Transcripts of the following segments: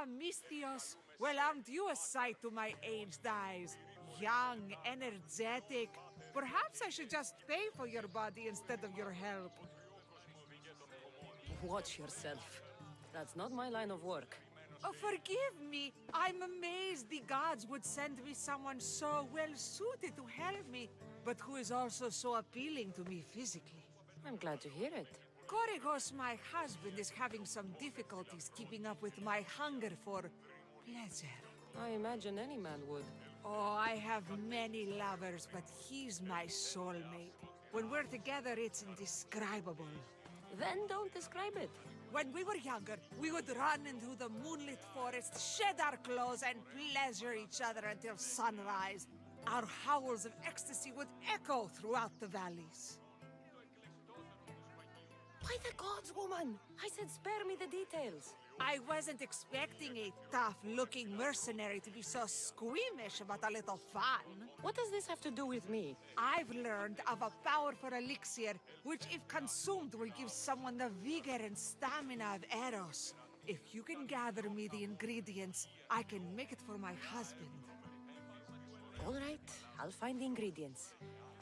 Mistios. Well, aren't you a sight to my aged eyes? Young, energetic. Perhaps I should just pay for your body instead of your help. Watch yourself. That's not my line of work. Oh, forgive me. I'm amazed the gods would send me someone so well-suited to help me, but who is also so appealing to me physically. I'm glad to hear it. Korygos, my husband, is having some difficulties keeping up with my hunger for pleasure. I imagine any man would. Oh, I have many lovers, but he's my soulmate. When we're together, it's indescribable. Then don't describe it. When we were younger, we would run into the moonlit forest, shed our clothes, and pleasure each other until sunrise. Our howls of ecstasy would echo throughout the valleys. By the gods, woman! I said spare me the details. I wasn't expecting a tough-looking mercenary to be so squeamish about a little fun. What does this have to do with me? I've learned of a powerful elixir, which if consumed will give someone the vigor and stamina of Eros. If you can gather me the ingredients, I can make it for my husband. All right, I'll find the ingredients.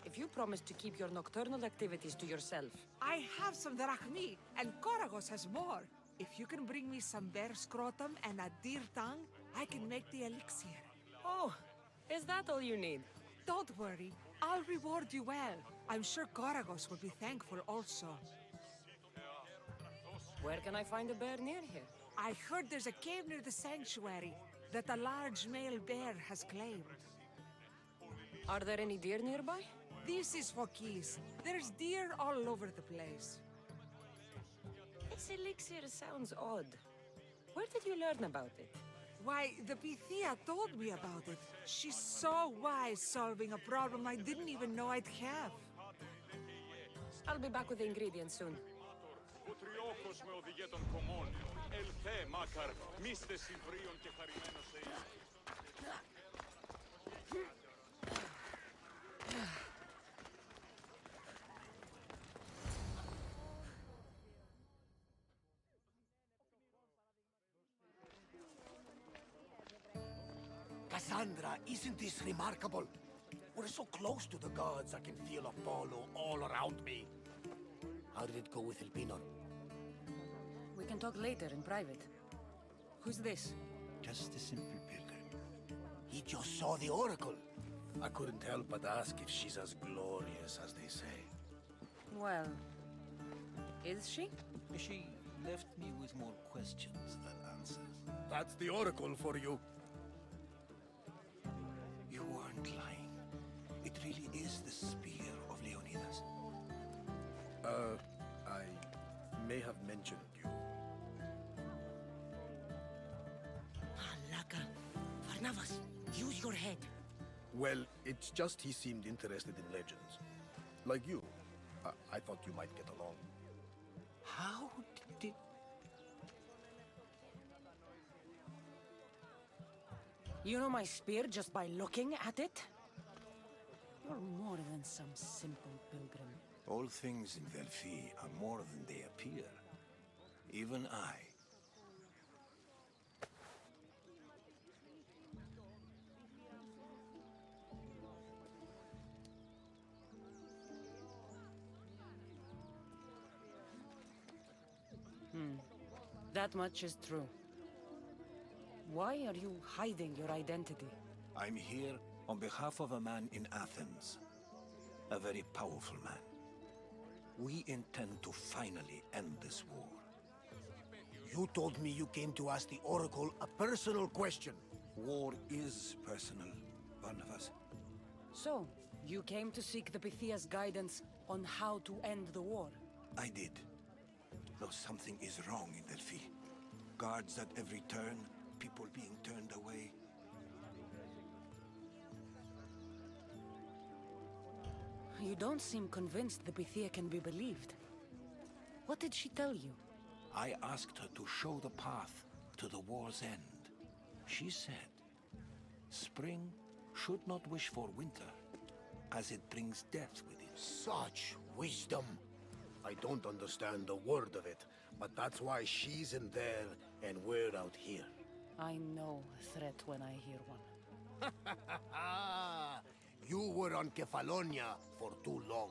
If you promise to keep your nocturnal activities to yourself. I have some drachmi, and Korygos has more. If you can bring me some bear scrotum and a deer tongue, I can make the elixir. Oh, is that all you need? Don't worry, I'll reward you well. I'm sure Korygos will be thankful also. Where can I find a bear near here? I heard there's a cave near the sanctuary that a large male bear has claimed. Are there any deer nearby? This is Phokis. There's deer all over the place. This elixir sounds odd. Where did you learn about it? Why, the Pythia told me about it. She's so wise solving a problem I didn't even know I'd have. I'll be back with the ingredients soon. Cassandra, isn't this remarkable? We're so close to the gods, I can feel Apollo all around me. How did it go with Elpinor? We can talk later in private. Who's this? Just a simple pilgrim. He just saw the oracle. I couldn't help but ask if she's as glorious as they say. Well, is she? She left me with more questions than answers. That's the oracle for you. You weren't lying. It really is the spear of Leonidas. I may have mentioned you. Laka, Barnabas, use your head. Well, it's just he seemed interested in legends. Like you. I thought you might get along. How did... You know my spear just by looking at it? You're more than some simple pilgrim. All things in Delphi are more than they appear. Even I. That much is true. Why are you hiding your identity? I'm here on behalf of a man in Athens. A very powerful man. We intend to finally end this war. You told me you came to ask the oracle a personal question. War is personal, Barnabas. So, you came to seek the Pythia's guidance on how to end the war? I did. Though something is wrong in Delphi. Guards at every turn, people being turned away. You don't seem convinced the Pythia can be believed. What did she tell you? I asked her to show the path to the war's end. She said, spring should not wish for winter, as it brings death with it. Such wisdom. I don't understand a word of it, but that's why she's in there and we're out here. I know a threat when I hear one. You were on Kefalonia for too long.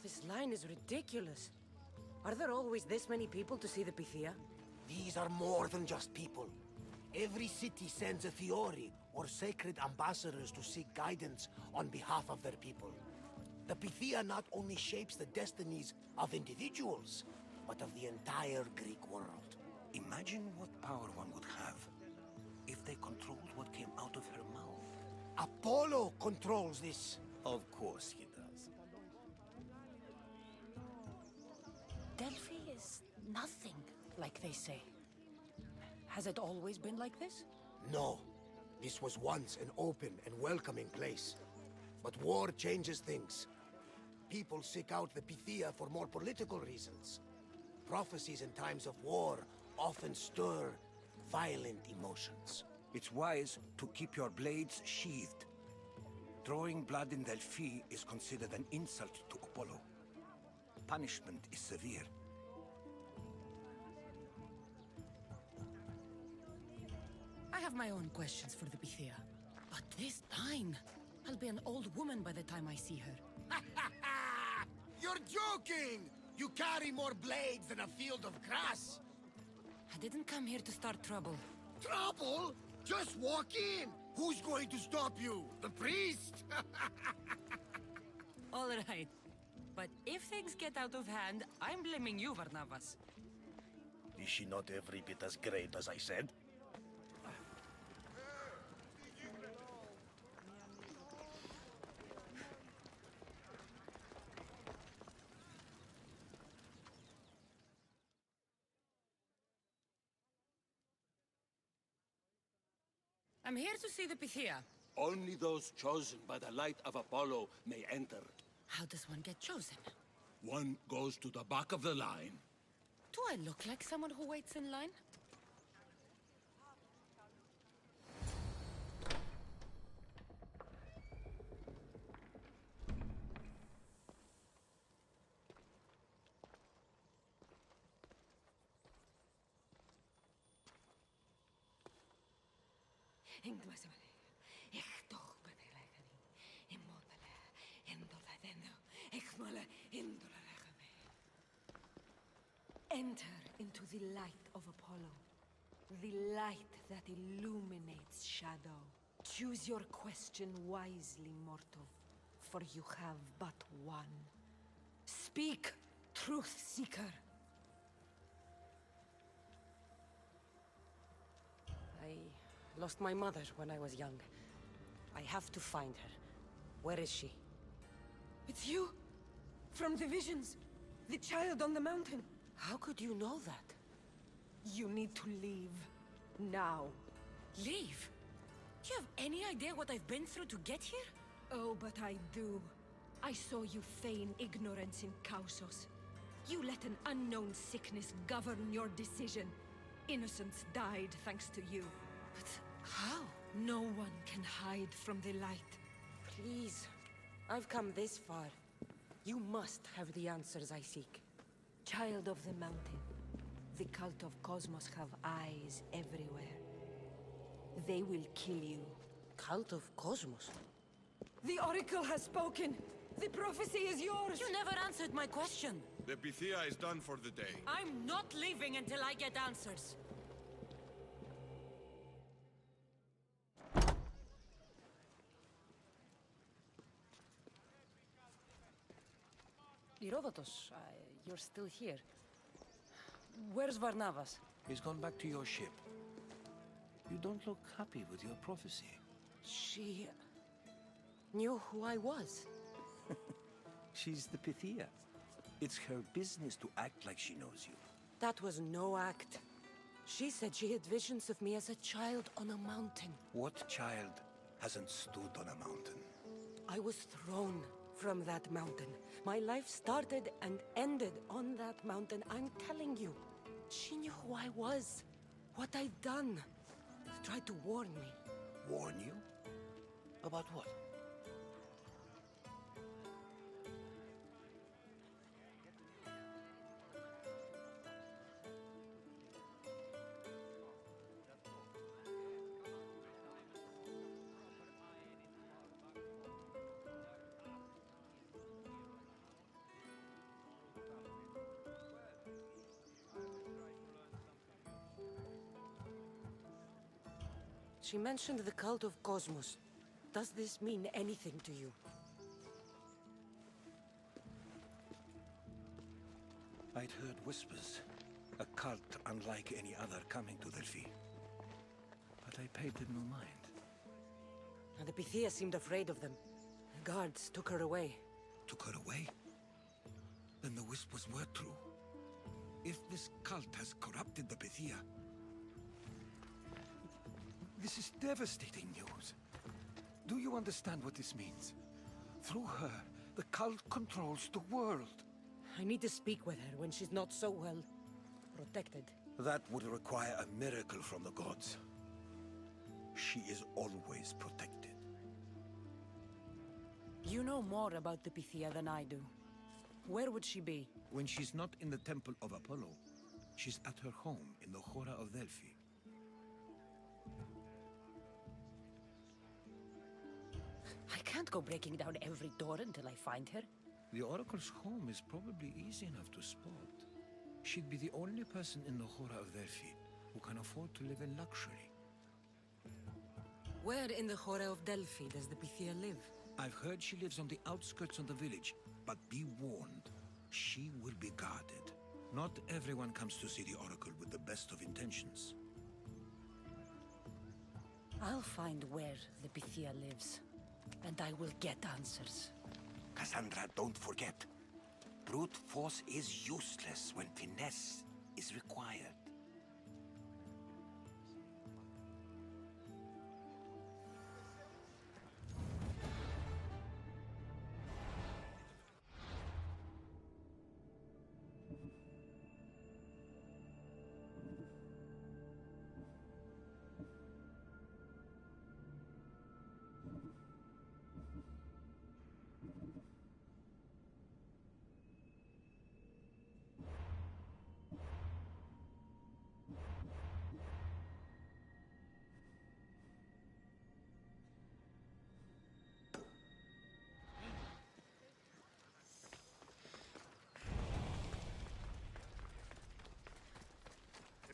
This line is ridiculous. Are there always this many people to see the Pythia? These are more than just people. Every city sends a Fiori or sacred ambassadors to seek guidance on behalf of their people. The Pythia not only shapes the destinies of individuals, but of the entire Greek world. Imagine what power one would have if they controlled what came out of her mouth. Apollo controls this. Of course he does. Delphi is nothing, like they say. Has it always been like this? No. This was once an open and welcoming place. But war changes things. People seek out the Pythia for more political reasons. Prophecies in times of war often stir violent emotions. It's wise to keep your blades sheathed. Drawing blood in Delphi is considered an insult to Apollo. Punishment is severe. I have my own questions for the Pythia. But this line, I'll be an old woman by the time I see her. You're joking! You carry more blades than a field of grass! I didn't come here to start trouble. Trouble? Just walk in! Who's going to stop you? The priest? All right. But if things get out of hand, I'm blaming you, Varnavas. Is she not every bit as great as I said? I'm here to see the Pythia. Only those chosen by the light of Apollo may enter. How does one get chosen? One goes to the back of the line. Do I look like someone who waits in line? Enter into the light of Apollo. The light that illuminates shadow. Choose your question wisely, mortal, for you have but one. Speak, truth seeker. I lost my mother when I was young. I have to find her. Where is she? It's you! From the visions! The child on the mountain! How could you know that? You need to leave. Now. Leave? Do you have any idea what I've been through to get here? Oh, but I do. I saw you feign ignorance in Kausos. You let an unknown sickness govern your decision. Innocents died thanks to you. But how? No one can hide from the light. Please. I've come this far. You must have the answers I seek. Child of the mountain. The cult of Cosmos have eyes everywhere. They will kill you. Cult of Cosmos? The Oracle has spoken! The prophecy is yours! You never answered my question! The Pythia is done for the day. I'm not leaving until I get answers! Herodotus, you're still here. Where's Varnavas? He's gone back to your ship. You don't look happy with your prophecy. She knew who I was. She's the Pythia. It's her business to act like she knows you. That was no act. She said she had visions of me as a child on a mountain. What child hasn't stood on a mountain? I was thrown from that mountain. My life started and ended on that mountain, I'm telling you. She knew who I was, what I'd done. She tried to warn me. Warn you? About what? She mentioned the cult of Cosmos. Does this mean anything to you? I'd heard whispers. A cult unlike any other coming to Delphi. But I paid them no mind. And the Pythia seemed afraid of them. Guards took her away. Took her away? Then the whispers were true. If this cult has corrupted the Pythia... This is devastating news. Do you understand what this means? Through her, the cult controls the world. I need to speak with her when she's not so well protected. That would require a miracle from the gods. She is always protected. You know more about the Pythia than I do. Where would she be? When she's not in the Temple of Apollo, she's at her home in the Hora of Delphi. I can't go breaking down every door until I find her. The Oracle's home is probably easy enough to spot. She'd be the only person in the Hora of Delphi who can afford to live in luxury. Where in the Hora of Delphi does the Pythia live? I've heard she lives on the outskirts of the village, but be warned, she will be guarded. Not everyone comes to see the Oracle with the best of intentions. I'll find where the Pythia lives, and I will get answers. Cassandra, don't forget. Brute force is useless when finesse is required.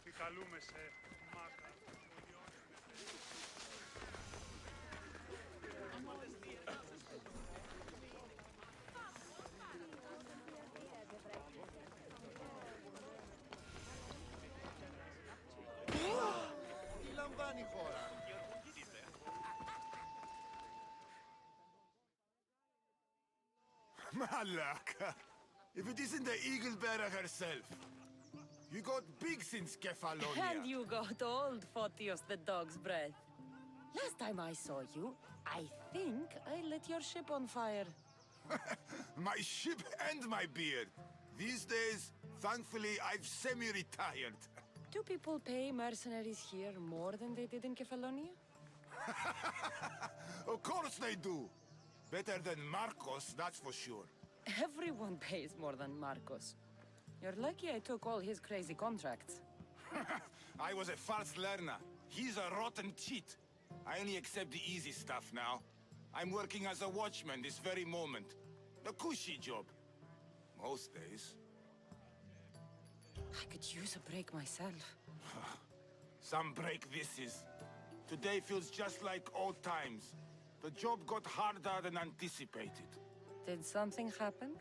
Επικαλούμε σε μάκα. Τι λαμβάνει η χώρα? Malaka! If it isn't the eagle bearer herself. You got big since Kefalonia. And you got old, Photios the dog's breath. Last time I saw you, I think I lit your ship on fire. My ship and my beard. These days, thankfully, I've semi-retired. Do people pay mercenaries here more than they did in Kefalonia? Of course they do. Better than Marcos, that's for sure. Everyone pays more than Marcos. You're lucky I took all his crazy contracts. I was a fast learner. He's a rotten cheat. I only accept the easy stuff now. I'm working as a watchman this very moment. The cushy job. Most days. I could use a break myself. Some break this is. Today feels just like old times. The job got harder than anticipated. Did something happen?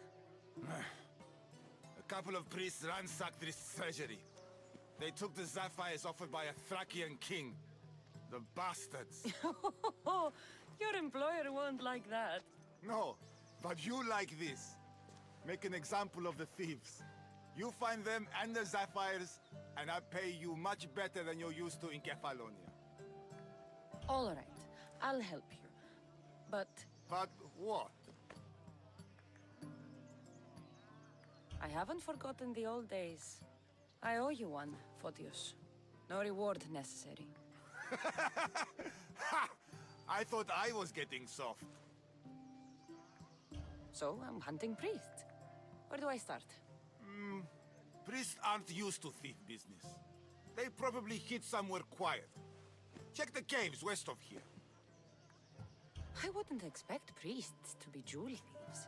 A couple of priests ransacked this treasury. They took the sapphires offered by a Thracian king. The bastards. Your employer won't like that. No, but you like this. Make an example of the thieves. You find them and the sapphires, and I pay you much better than you're used to in Kefalonia. All right, I'll help you. But But what? I haven't forgotten the old days. I owe you one, Photios. No reward necessary. Ha! I thought I was getting soft. So I'm hunting priests. Where do I start? Priests aren't used to thief business. They probably hid somewhere quiet. Check the caves west of here. I wouldn't expect priests to be jewel thieves.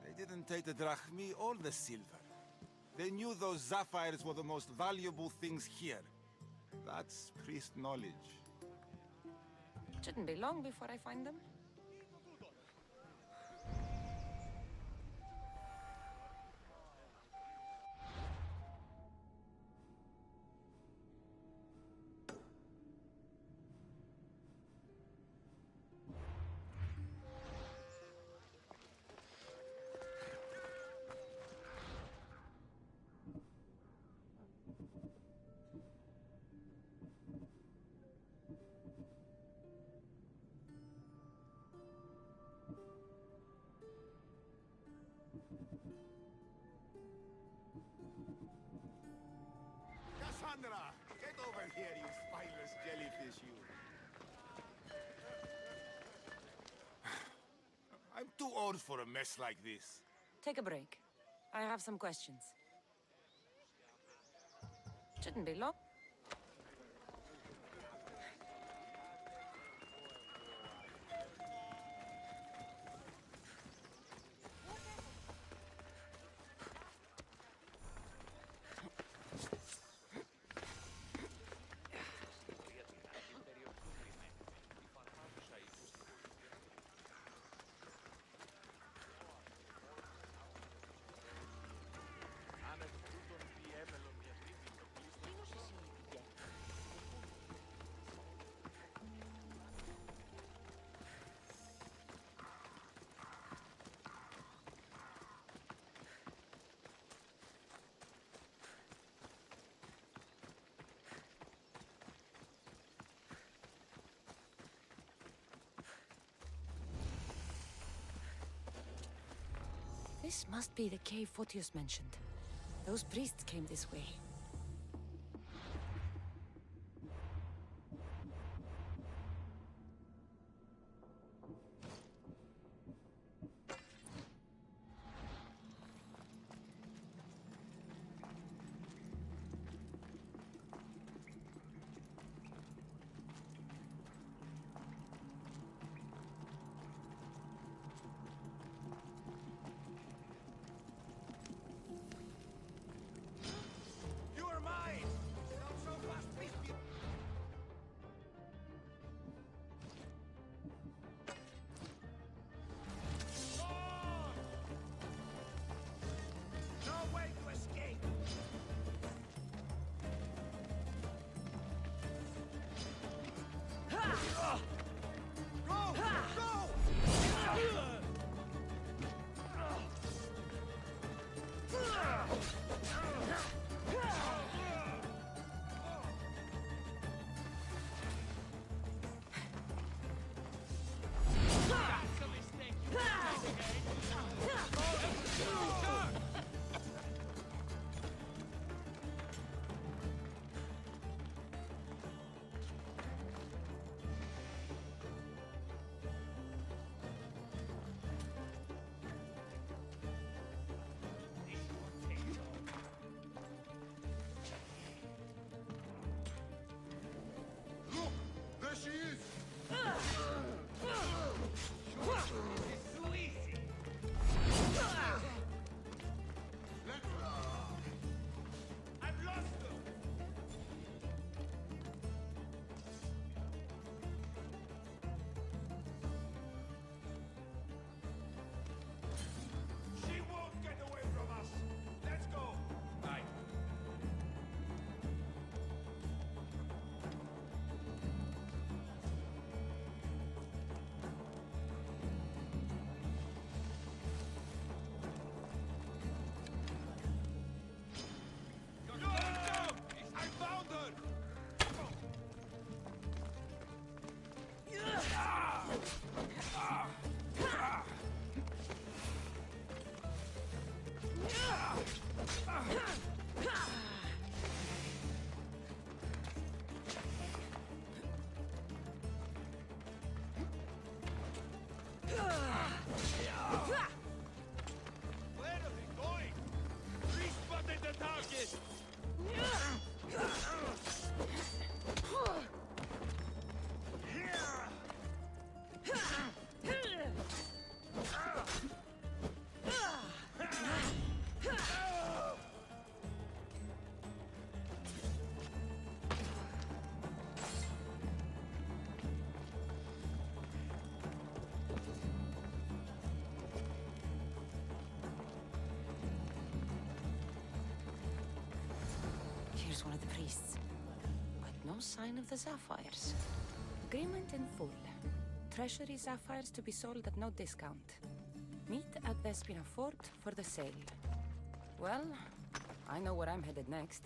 They didn't take the drachmi or the silver. They knew those sapphires were the most valuable things here. That's priest knowledge. Shouldn't be long before I find them. Cassandra, get over here, you spineless jellyfish, you. I'm too old for a mess like this. Take a break. I have some questions. Shouldn't be long. This must be the cave Photius mentioned. Those priests came this way. Here's one of the priests. But no sign of the sapphires. Agreement in full. Treasury sapphires to be sold at no discount. Meet at Vespina Fort for the sale. Well, I know where I'm headed next.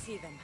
see them.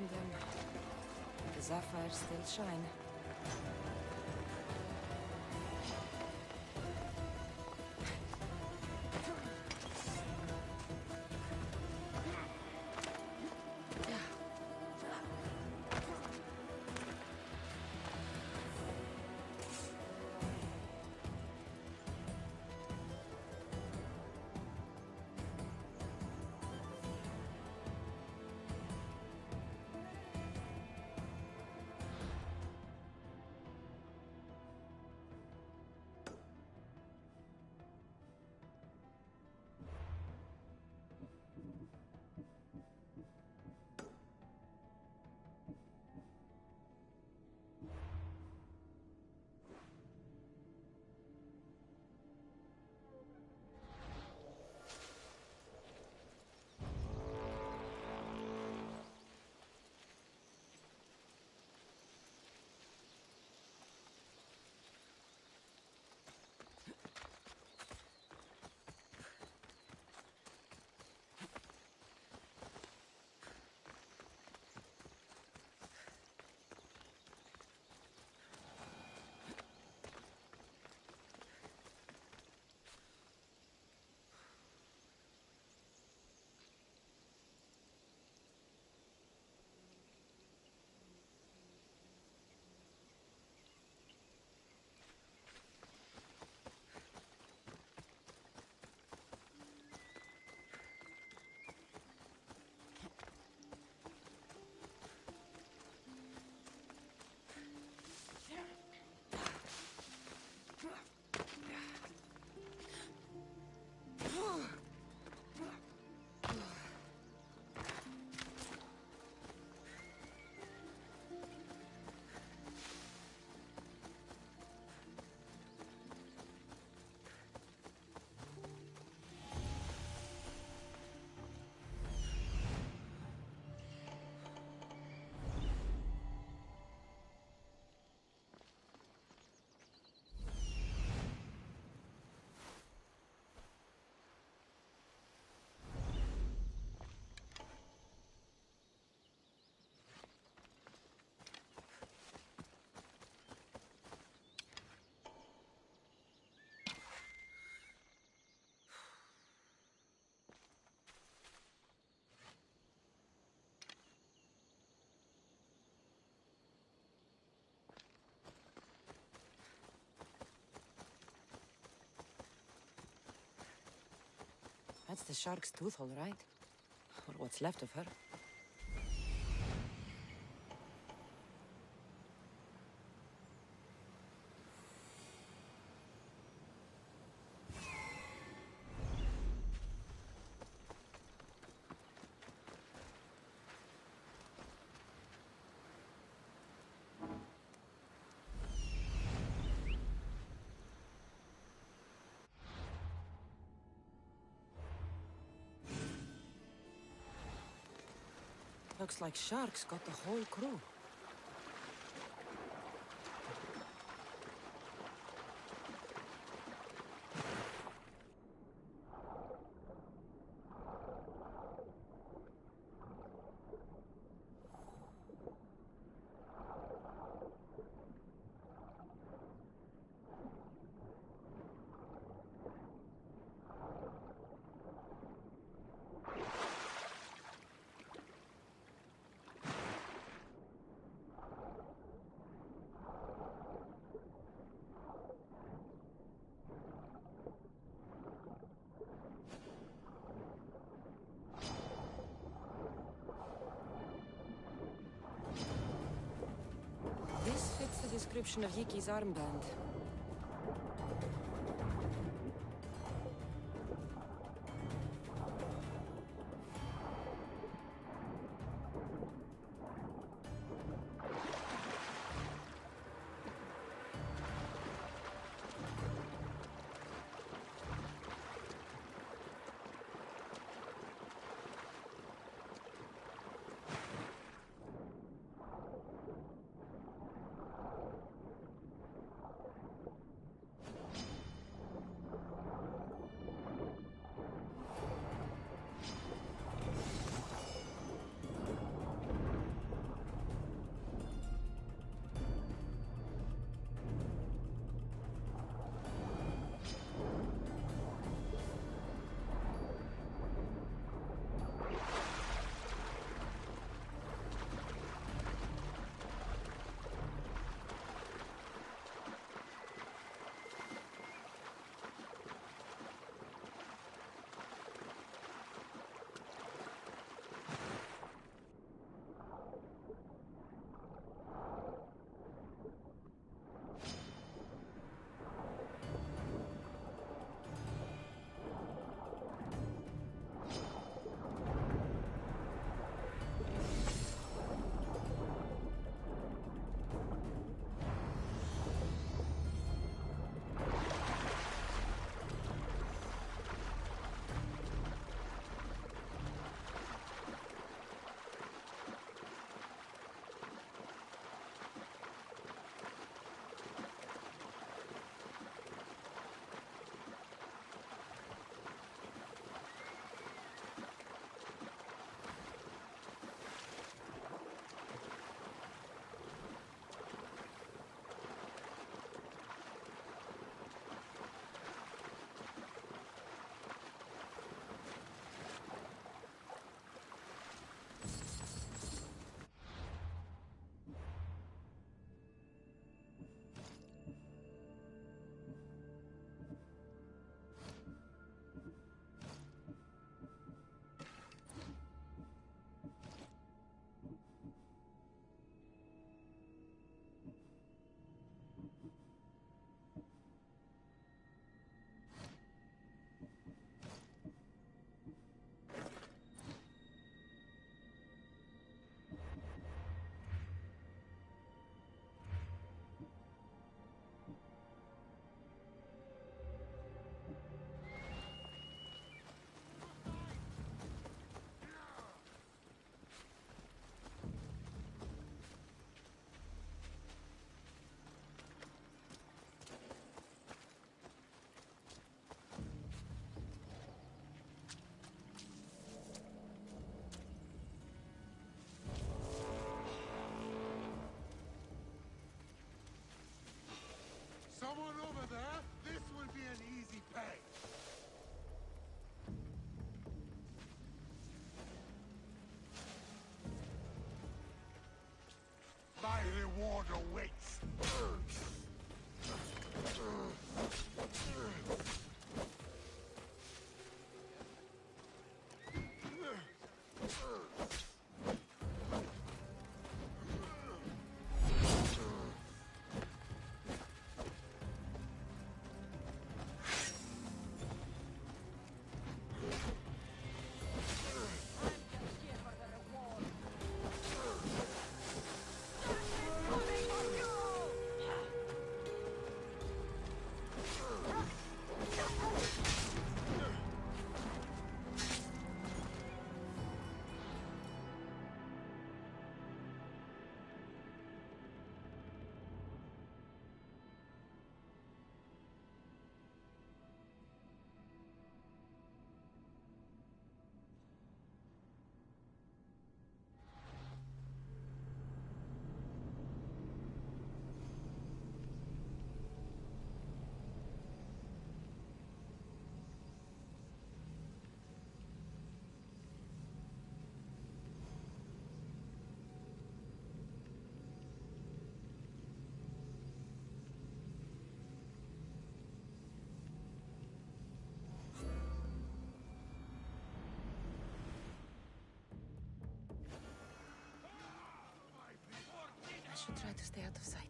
find them. The sapphires still shine. That's the shark's tooth, all right. Or what's left of her. Looks like sharks got the whole crew. This fits the description of Yiki's armband. out of sight.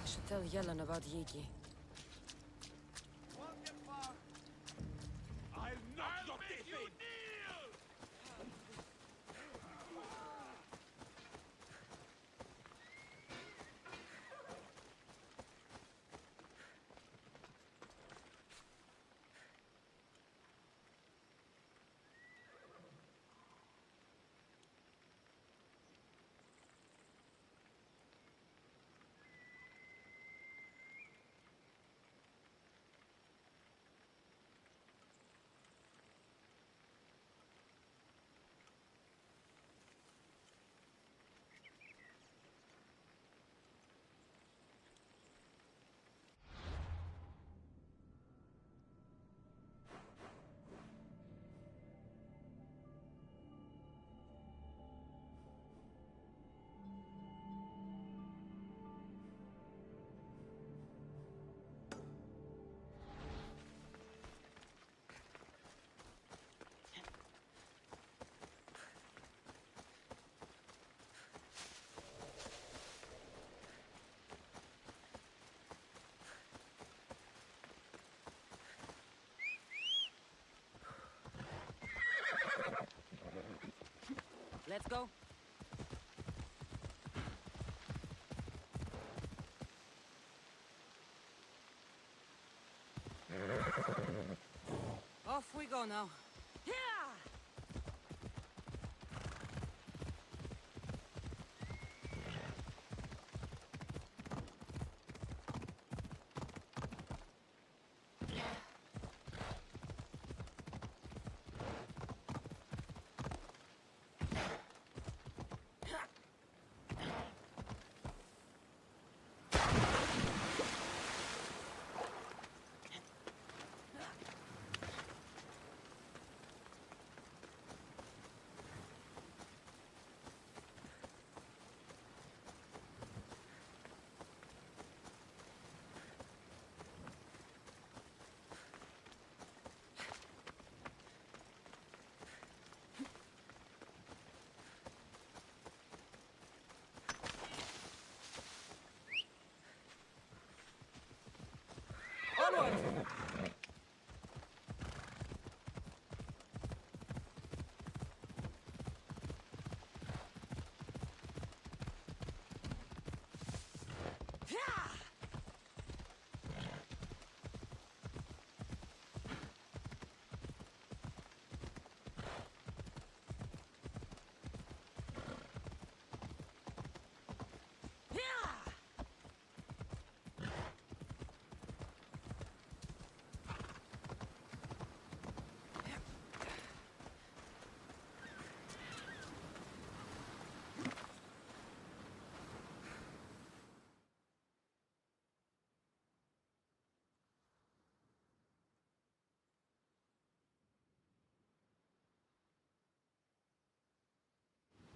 I should tell Yellen about Yiki. Let's go. Off we go now. Yeah!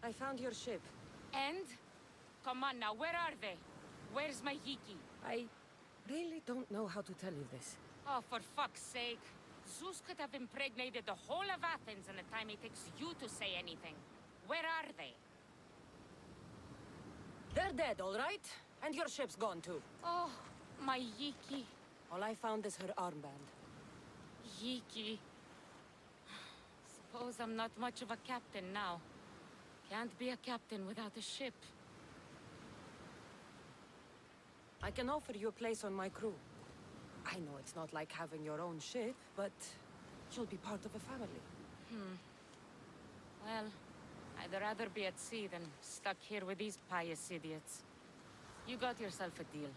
I found your ship. And? Come on now, where are they? Where's my Yiki? I really don't know how to tell you this. Oh, for fuck's sake. Zeus could have impregnated the whole of Athens in the time it takes you to say anything. Where are they? They're dead, all right? And your ship's gone too. Oh, my Yiki. All I found is her armband. Yiki. Suppose I'm not much of a captain now. Can't be a captain without a ship. I can offer you a place on my crew. I know it's not like having your own ship, but you'll be part of a family. Well, I'd rather be at sea than stuck here with these pious idiots. You got yourself a deal.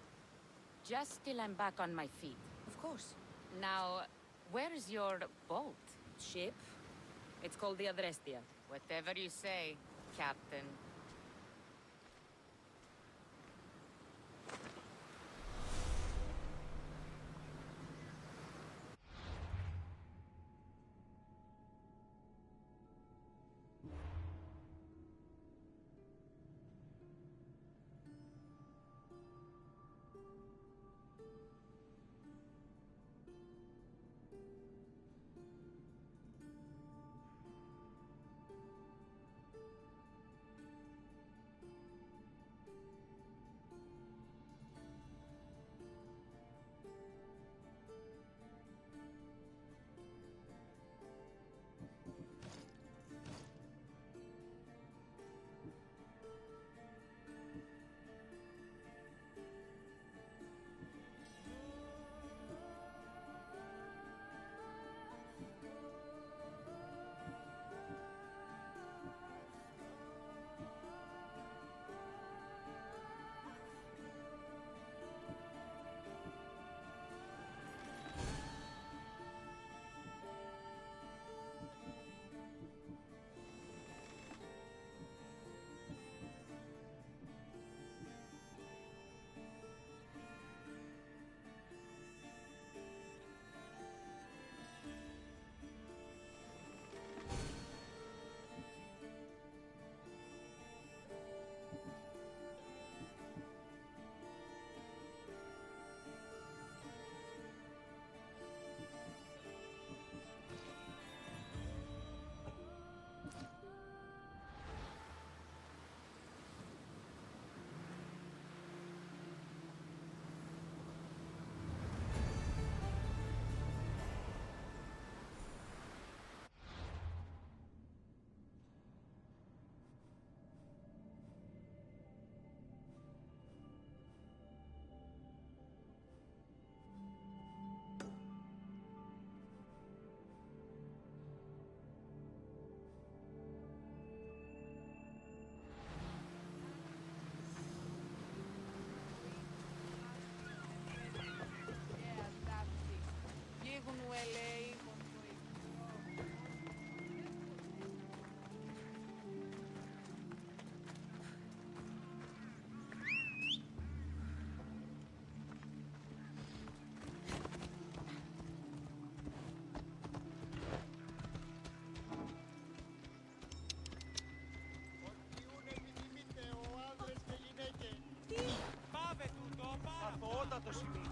Just till I'm back on my feet. Of course. Now, where's your boat? Ship? It's called the Adrestia. Whatever you say, Captain. Según huele, hijo. Αθωότατο σημείο.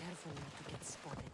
Careful not to get spotted.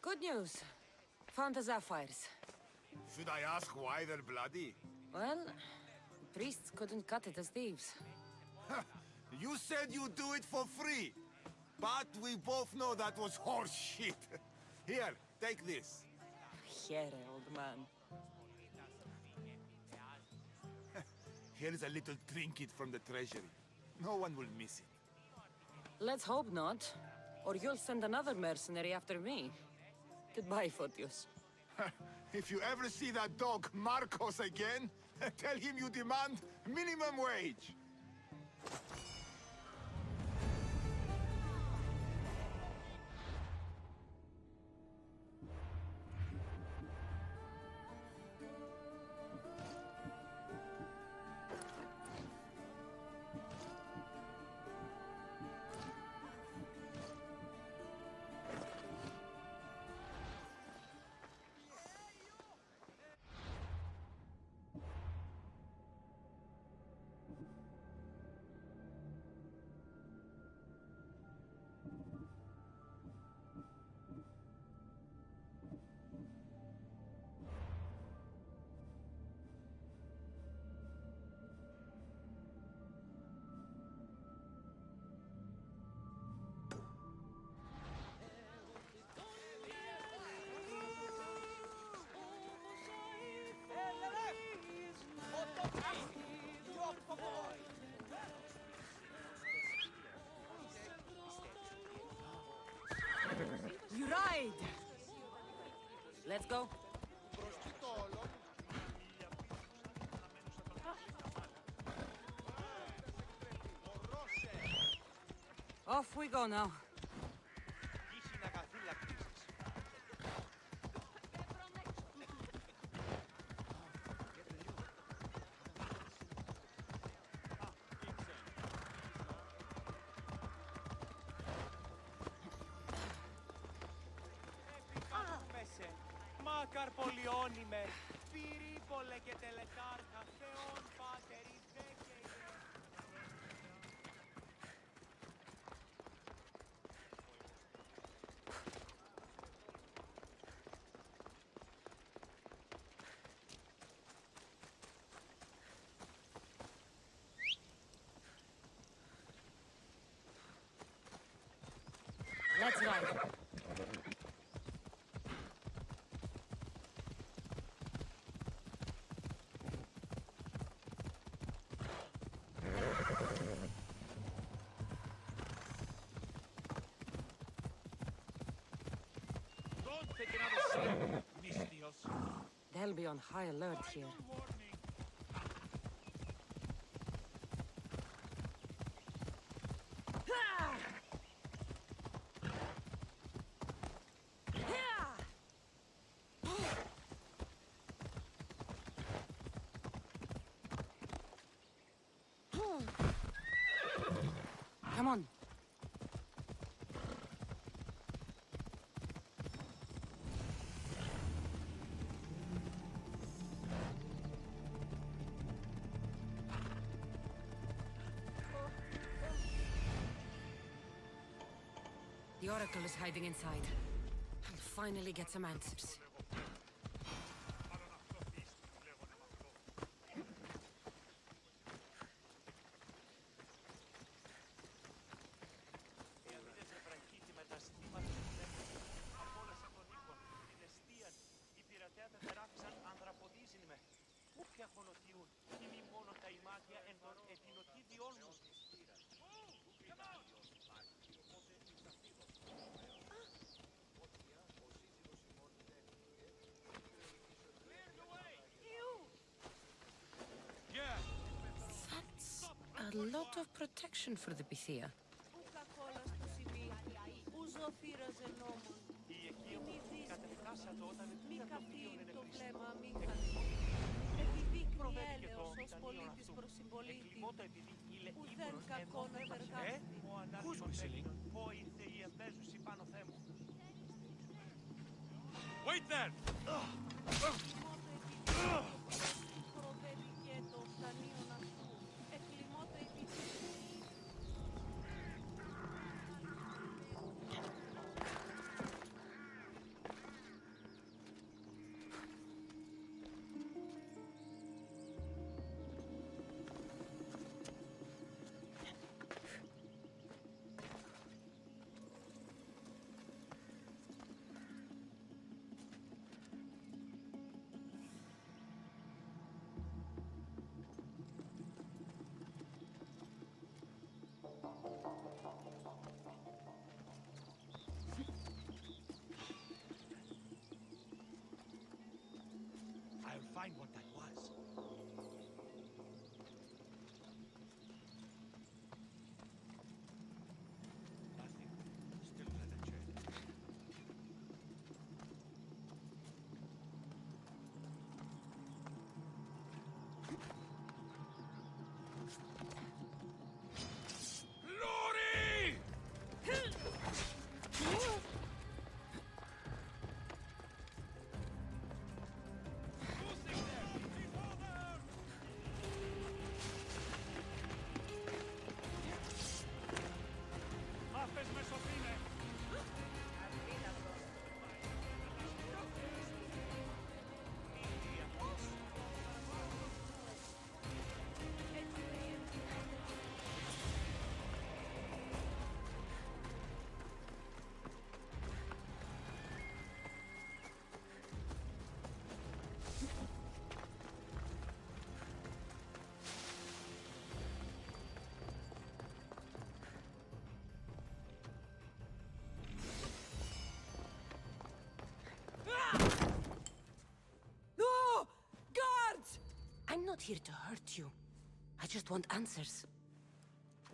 Good news. Found the sapphires. Should I ask why they're bloody? Well, the priests couldn't cut it as thieves. You said you'd do it for free. But we both know that was horse shit. Here, take this. Here, old man. Here's a little trinket from the treasury. No one will miss it. Let's hope not. Or you'll send another mercenary after me. Goodbye, Photios. If you ever see that dog Marcos again, tell him you demand minimum wage. You ride! Let's go. Off we go now. Μάκαρ πολιόνιμε, πυρίπολε και τελετάρχα, Θεόν πάτερη δέκαιε. Let's ride. They'll be on high alert here. Come on. The Oracle is hiding inside. I'll finally get some answers. A lot of protection for the Pythia. Wait there! here to hurt you. I just want answers.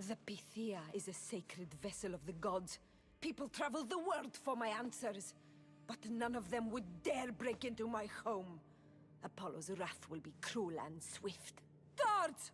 The Pythia is a sacred vessel of the gods. People travel the world for my answers. But none of them would dare break into my home. Apollo's wrath will be cruel and swift. Guards!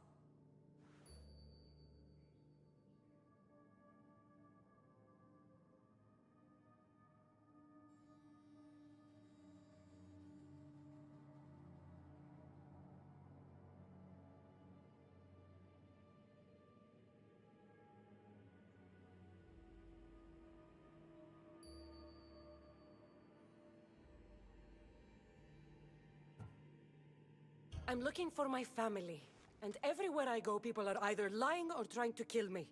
I'm looking for my family, and everywhere I go, people are either lying or trying to kill me.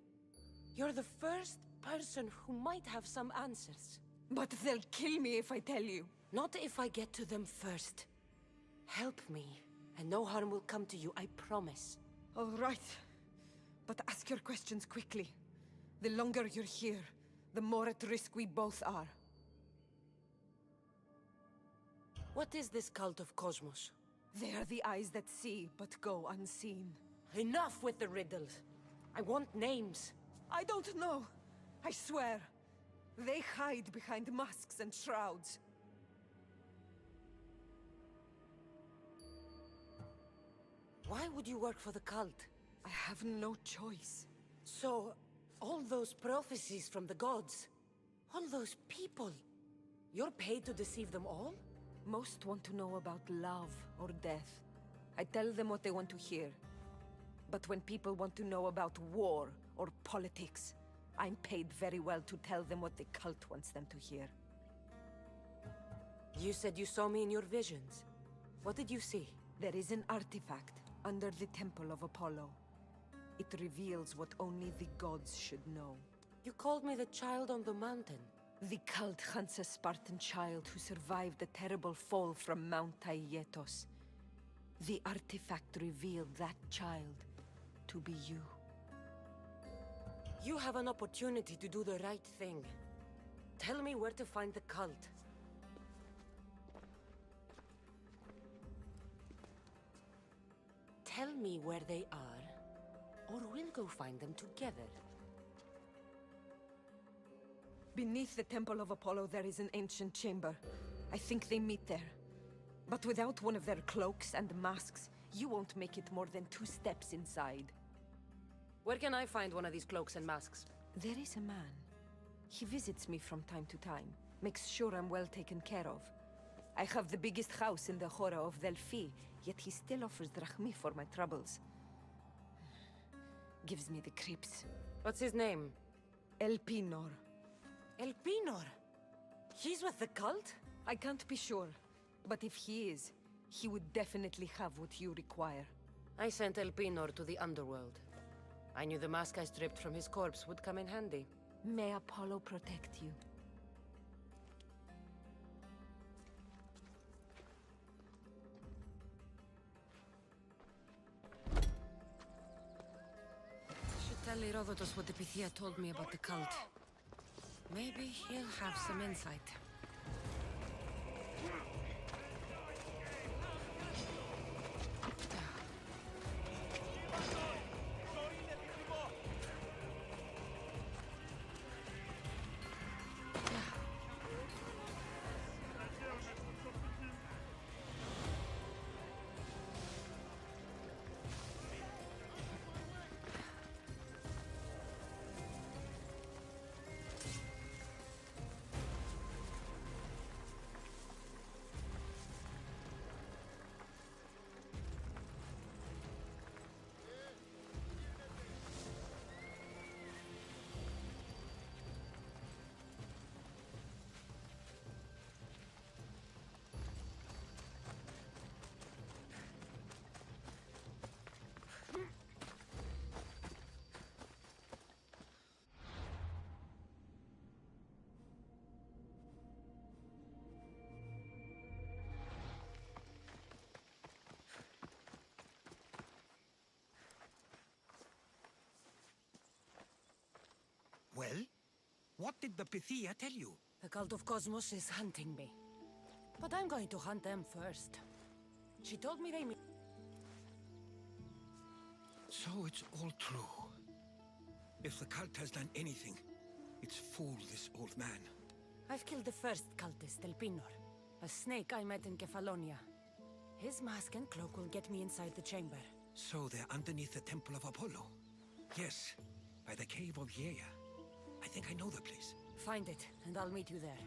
You're the first person who might have some answers. But they'll kill me if I tell you. Not if I get to them first. Help me, and no harm will come to you, I promise. All right. But ask your questions quickly. The longer you're here, the more at risk we both are. What is this cult of Cosmos? They are the eyes that see, but go unseen. Enough with the riddles. I want names. I don't know. I swear. They hide behind masks and shrouds. Why would you work for the cult? I have no choice. So, all those prophecies from the gods, all those people, you're paid to deceive them all? Most want to know about love or death. I tell them what they want to hear. But when people want to know about war or politics, I'm paid very well to tell them what the cult wants them to hear. You said you saw me in your visions. What did you see? There is an artifact under the temple of Apollo. It reveals what only the gods should know. You called me the child on the mountain. The cult hunts a Spartan child who survived the terrible fall from Mount Aietos. The artifact revealed that child to be you. You have an opportunity to do the right thing. Tell me where to find the cult. Tell me where they are, or we'll go find them together. Beneath the Temple of Apollo, there is an ancient chamber. I think they meet there. But without one of their cloaks and masks, you won't make it more than 2 steps inside. Where can I find one of these cloaks and masks? There is a man. He visits me from time to time, makes sure I'm well taken care of. I have the biggest house in the Hora of Delphi, yet he still offers drachmi for my troubles. Gives me the creeps. What's his name? Elpinor. Elpinor? He's with the cult? I can't be sure, but if he is, he would definitely have what you require. I sent Elpinor to the underworld. I knew the mask I stripped from his corpse would come in handy. May Apollo protect you. Should tell Herodotus what the Pythia told me about the cult. Maybe he'll have some insight. Well, what did the Pythia tell you? The cult of Cosmos is hunting me. But I'm going to hunt them first. She told me they meet... So it's all true. If the cult has done anything, it's fooled this old man. I've killed the first cultist, El Pinor, a snake I met in Kefalonia. His mask and cloak will get me inside the chamber. So they're underneath the Temple of Apollo. Yes, by the cave of Yea. I think I know the place. Find it, and I'll meet you there.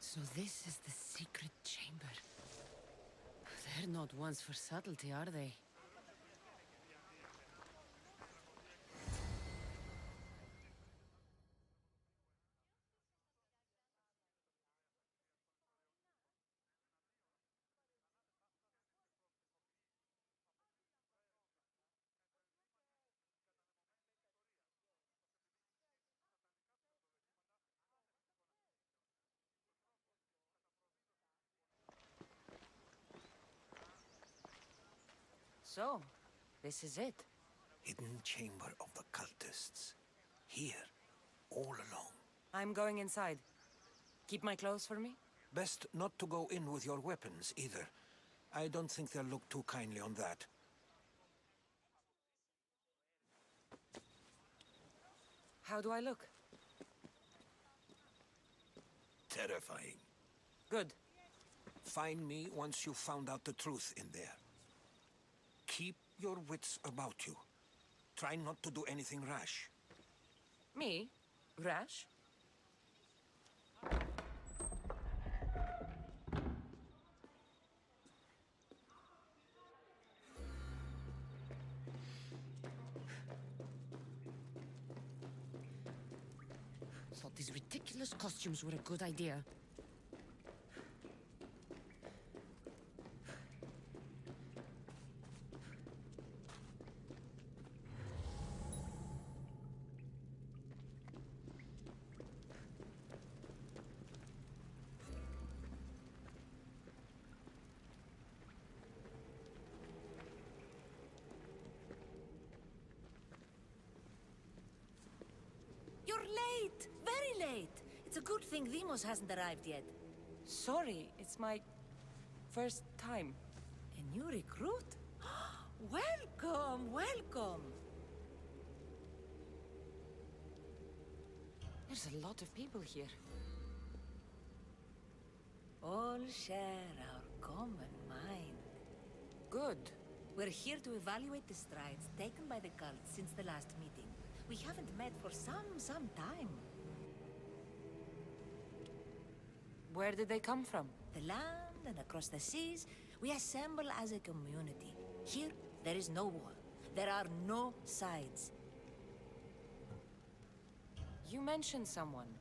So this is the secret chamber. They're not ones for subtlety, are they? So, this is it. Hidden chamber of the cultists. Here, all alone. I'm going inside. Keep my clothes for me? Best not to go in with your weapons, either. I don't think they'll look too kindly on that. How do I look? Terrifying. Good. Find me once you've found out the truth in there. Keep your wits about you. Try not to do anything rash. Me? Rash? Thought these ridiculous costumes were a good idea. You're late! Very late! It's a good thing Demos hasn't arrived yet. Sorry, it's my first time. A new recruit? Welcome, welcome! There's a lot of people here. All share our common mind. Good. We're here to evaluate the strides taken by the cult since the last meeting. We haven't met for some time. Where did they come from? The land and across the seas, we assemble as a community. Here, there is no war. There are no sides. You mentioned someone.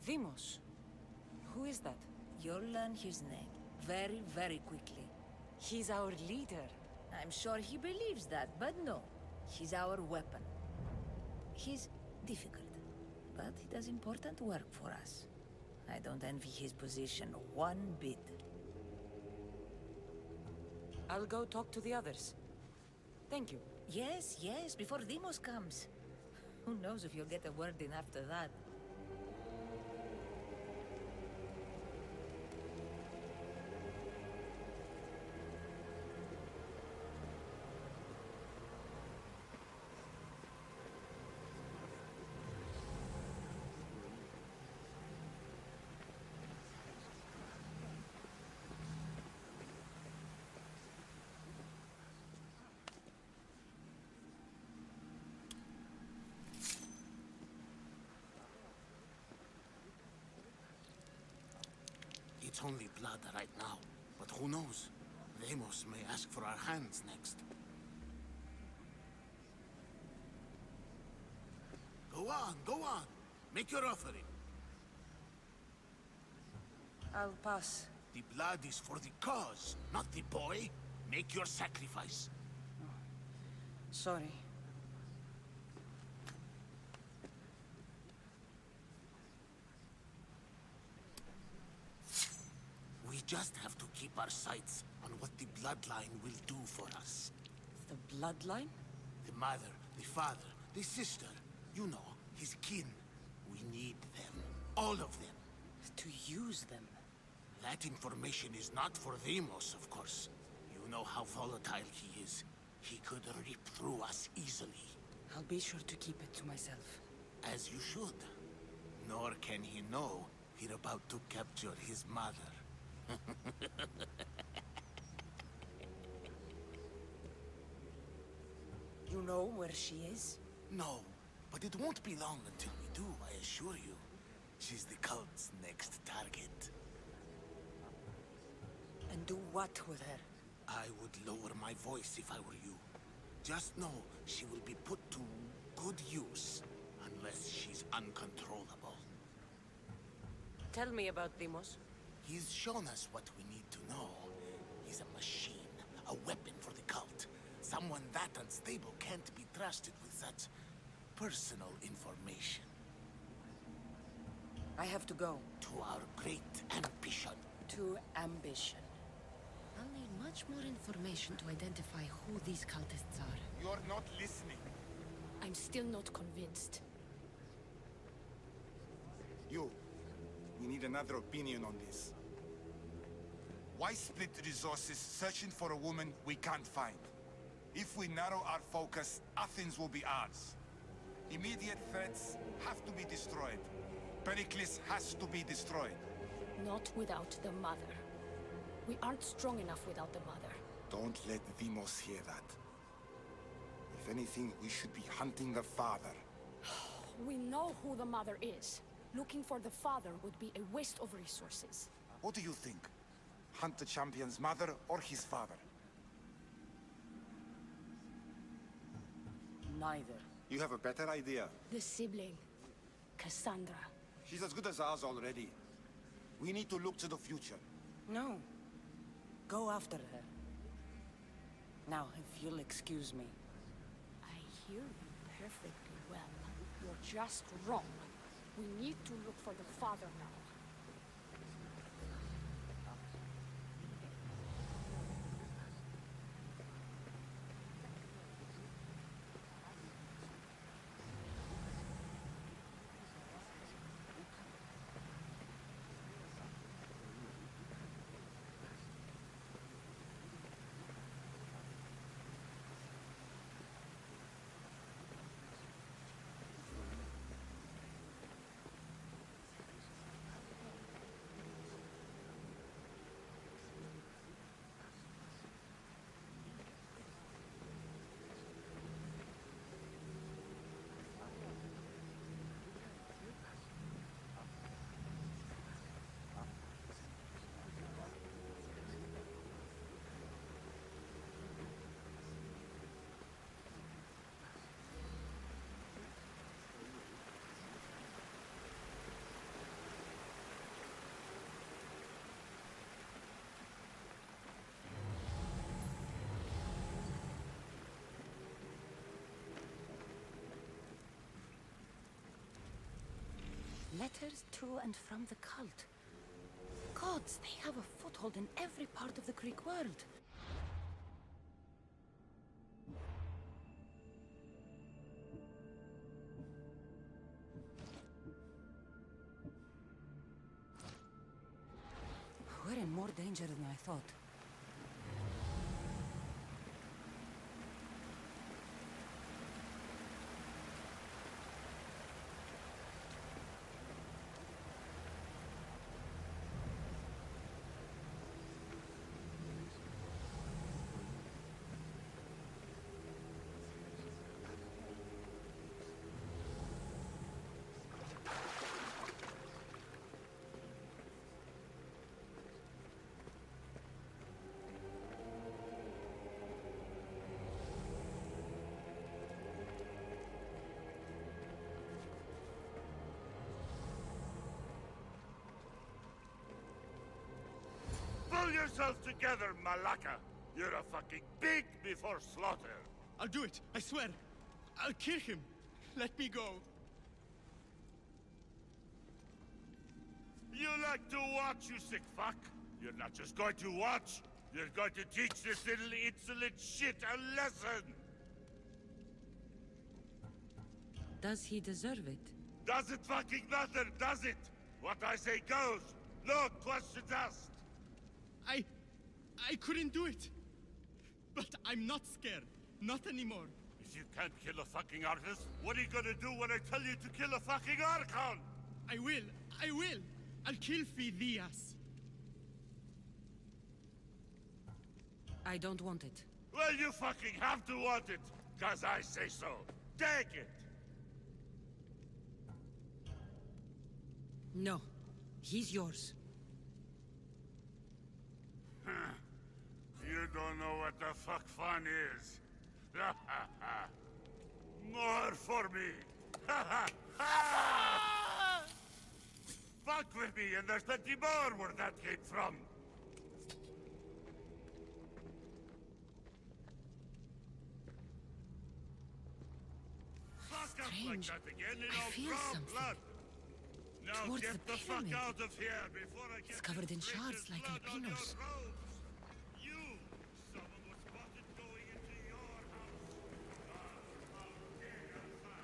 Demos. Who is that? You'll learn his name very, very quickly. He's our leader. I'm sure he believes that, but no. He's our weapon. He's difficult, but he does important work for us. I don't envy his position one bit. I'll go talk to the others. Thank you. Yes, yes, before Demos comes. Who knows if you'll get a word in after that. It's only blood right now, but who knows? Demos may ask for our hands next. Go on. Make your offering. I'll pass. The blood is for the cause, not the boy. Make your sacrifice. Sorry. We just have to keep our sights on what the bloodline will do for us. The bloodline? The mother, the father, the sister, you know, his kin. We need them. All of them. To use them. That information is not for Demos, of course. You know how volatile he is. He could rip through us easily. I'll be sure to keep it to myself. As you should. Nor can he know we're about to capture his mother. You know where she is? No, but it won't be long until we do, I assure you. She's the cult's next target. And do what with her? I would lower my voice if I were you. Just know she will be put to good use, unless she's uncontrollable. Tell me about Demos. He's shown us what we need to know. He's a machine, a weapon for the cult. Someone that unstable can't be trusted with such personal information. I have to go. To our great ambition. To ambition. I'll need much more information to identify who these cultists are. You're not listening. I'm still not convinced. You. We need another opinion on this. Why split the resources searching for a woman we can't find? If we narrow our focus, Athens will be ours. Immediate threats have to be destroyed. Pericles has to be destroyed. Not without the mother. We aren't strong enough without the mother. Don't let Demos hear that. If anything, we should be hunting the father. We know who the mother is. Looking for the father would be a waste of resources. What do you think? Hunt the champion's mother or his father? Neither. You have a better idea. The sibling, Cassandra. She's as good as ours already. We need to look to the future. No. Go after her. Now, if you'll excuse me. I hear you perfectly well. You're just wrong. We need to look for the father now. Letters to and from the cult. Gods, they have a foothold in every part of the Greek world. We're in more danger than I thought. Pull yourself together, Malaka! You're a fucking pig before slaughter! I'll do it, I swear. I'll kill him. Let me go. You like to watch, you sick fuck? You're not just going to watch, you're going to teach this little insolent shit a lesson! Does he deserve it? Does it fucking matter, does it? What I say goes. No questions asked. I couldn't do it. But I'm not scared. Not anymore. If you can't kill a fucking artist, what are you gonna do when I tell you to kill a fucking Archon? I will. I'll kill Phidias. I don't want it. Well, you fucking have to want it, 'cause I say so. Take it! No. He's yours. You don't know what the fuck fun is. More for me. Fuck with me, and there's plenty more where that came from. Fuck up like that again in I our feel brown something. blood. Now Towards get the the fuck pyramid. out of here before I get It's covered in this shards precious like blood on your albinos. robes. You, someone was spotted going into your house. How dare you, sir?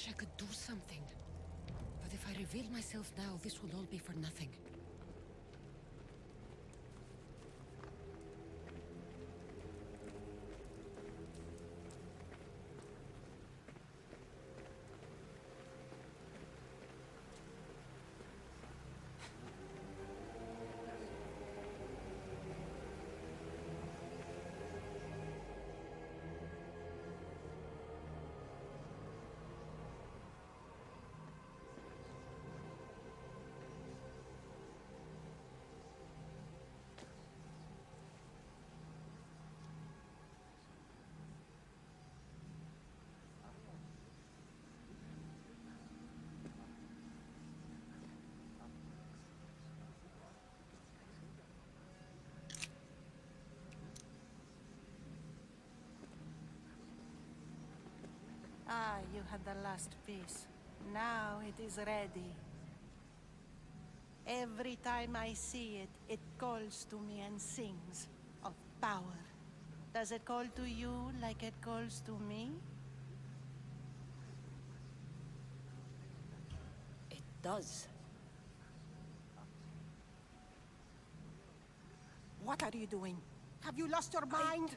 wish I could do something. But if I reveal myself now, this will all be for nothing. Ah, you had the last piece. Now it is ready. Every time I see it, it calls to me and sings of power. Does it call to you like it calls to me? It does. What are you doing? Have you lost your mind?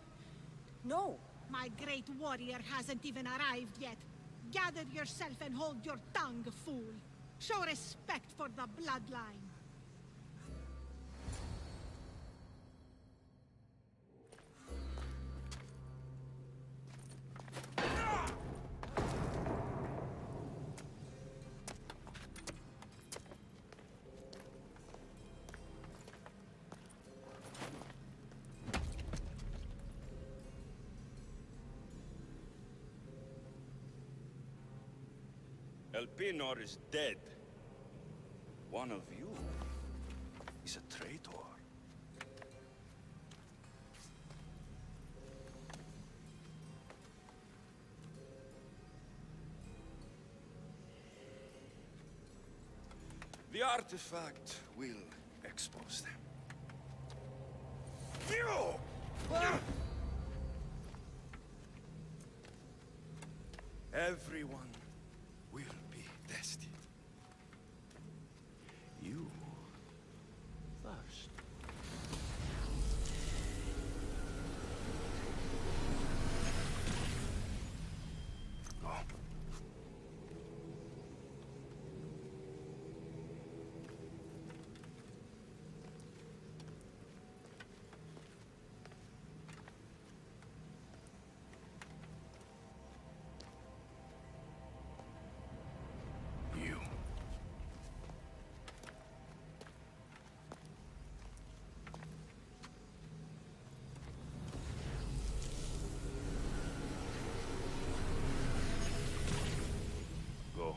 No! My great warrior hasn't even arrived yet. Gather yourself and hold your tongue, fool. Show respect for the bloodline. Elpinor is dead. One of you is a traitor. The artifact will expose them. Everyone will be tested. You first. Go. Go.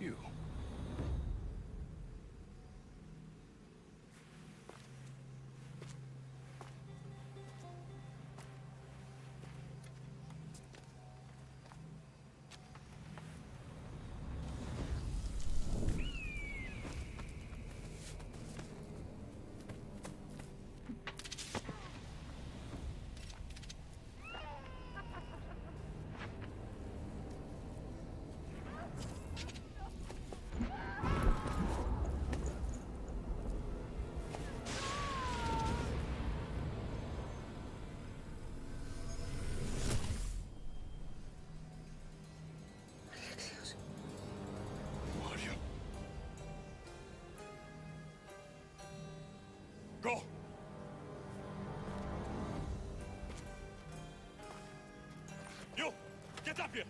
You. Go! You! Get up here!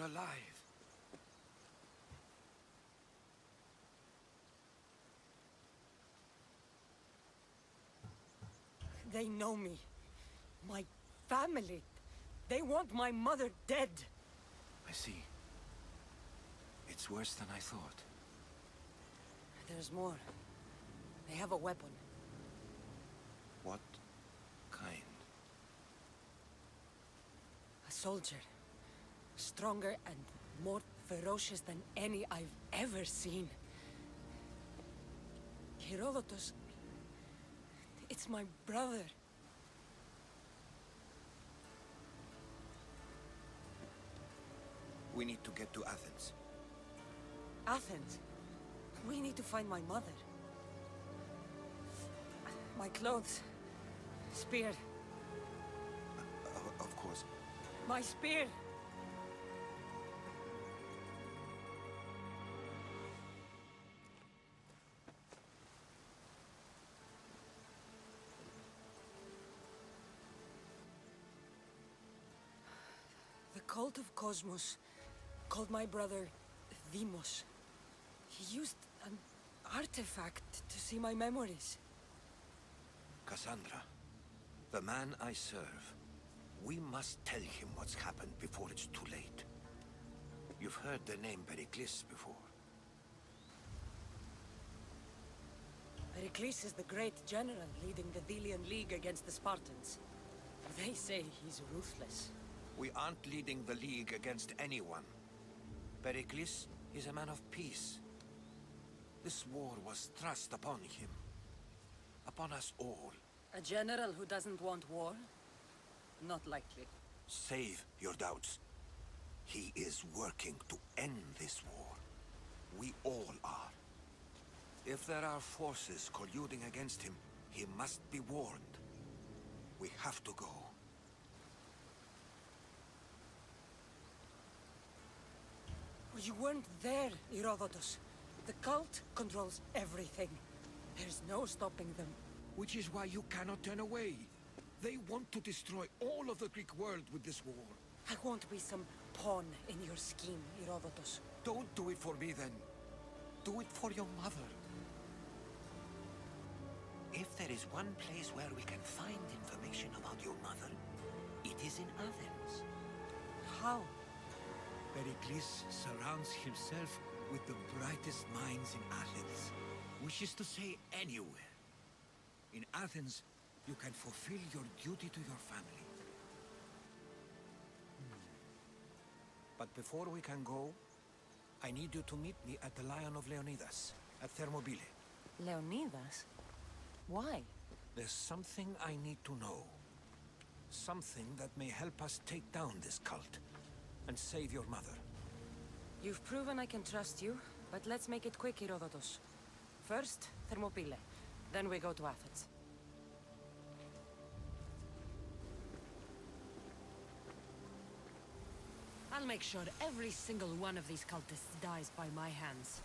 alive. They know me. My family. They want my mother dead. I see. It's worse than I thought. There's more. They have a weapon. What kind? A soldier. Stronger and more ferocious than any I've ever seen. Herodotus. It's my brother. We need to get to Athens. Athens? We need to find my mother. My clothes. Spear. Of course. My spear! The cult of Cosmos called my brother Deimos. He used an artifact to see my memories. Cassandra, the man I serve, we must tell him what's happened before it's too late. You've heard the name Pericles before. Pericles is the great general leading the Delian League against the Spartans. They say he's ruthless. We aren't leading the League against anyone. Pericles is a man of peace. This war was thrust upon him. Upon us all. A general who doesn't want war? Not likely. Save your doubts. He is working to end this war. We all are. If there are forces colluding against him, he must be warned. We have to go. You weren't there, Herodotus. The cult controls everything. There's no stopping them. Which is why you cannot turn away. They want to destroy all of the Greek world with this war. I won't be some pawn in your scheme, Herodotus. Don't do it for me, then. Do it for your mother. If there is one place where we can find information about your mother, it is in Athens. How? Pericles surrounds himself with the brightest minds in Athens. Which is to say, anywhere. In Athens, you can fulfill your duty to your family. But before we can go, I need you to meet me at the Lion of Leonidas, at Thermopylae. Leonidas? Why? There's something I need to know. Something that may help us take down this cult and save your mother. You've proven I can trust you, but let's make it quick, Herodotus. First, Thermopylae. Then we go to Athens. I'll make sure every single one of these cultists dies by my hands.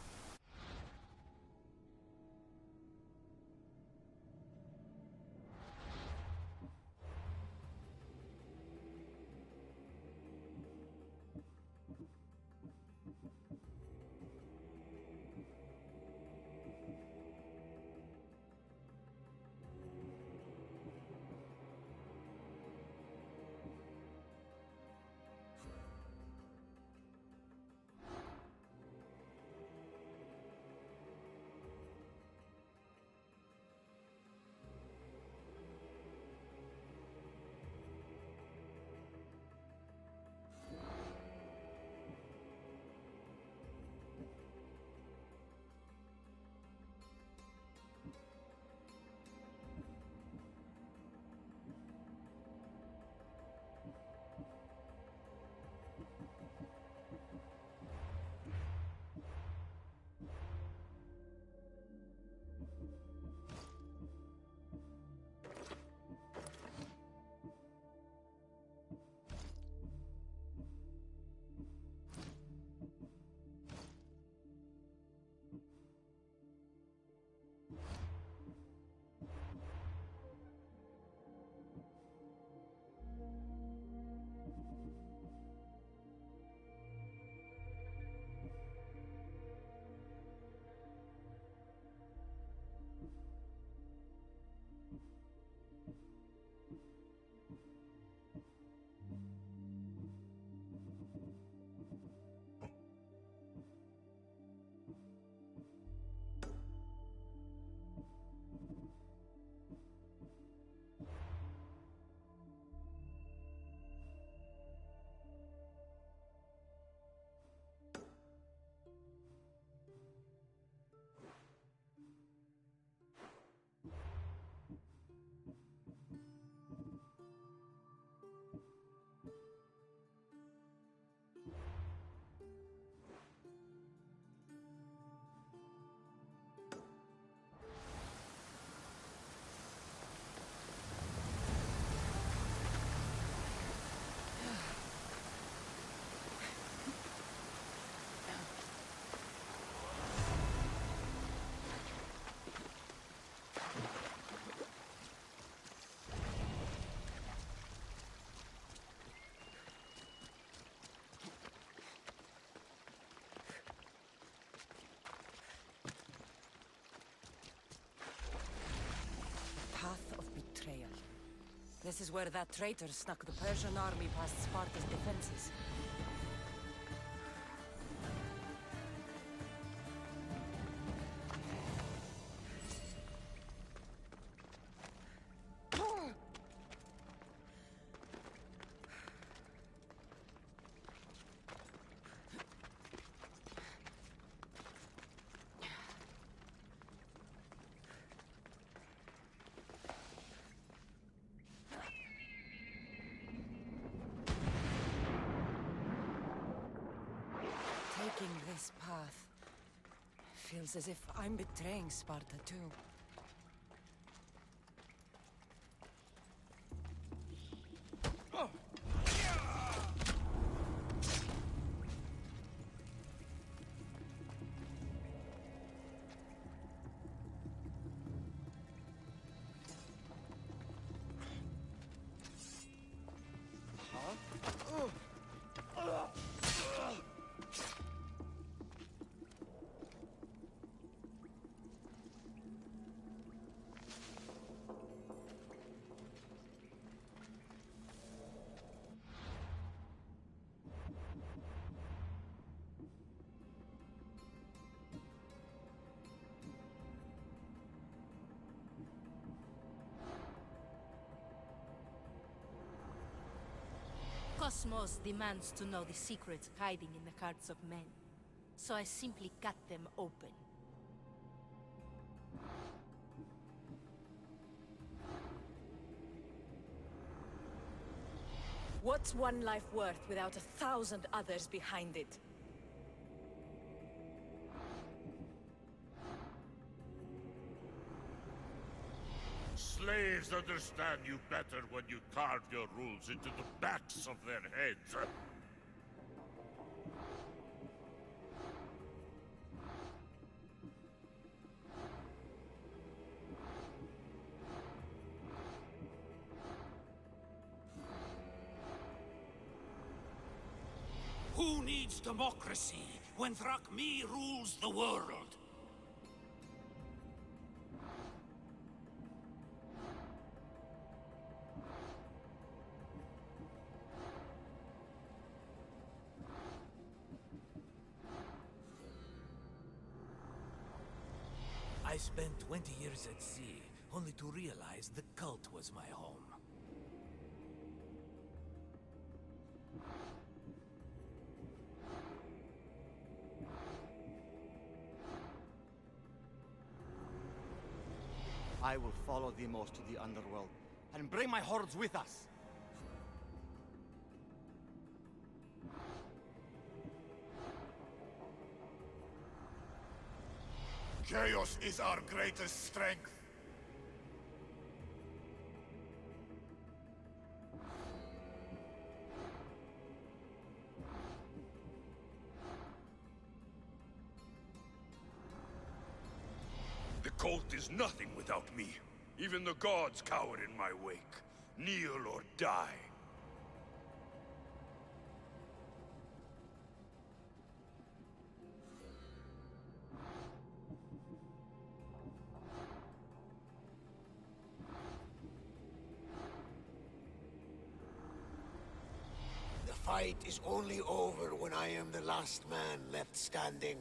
This is where that traitor snuck the Persian army past Sparta's defenses. Taking this path feels as if I'm betraying Sparta too. Cosmos demands to know the secrets hiding in the hearts of men, so I simply cut them open. What's one life worth without 1,000 others behind it? Slaves understand you better when you carve your rules into the backs of their heads. Who needs democracy when Thrakmi rules the world? I spent 20 years at sea, only to realize the cult was my home. I will follow Demos to the underworld, and bring my hordes with us. Chaos is our greatest strength. The cult is nothing without me. Even the gods cower in my wake. Kneel or die. The fight is only over when I am the last man left standing.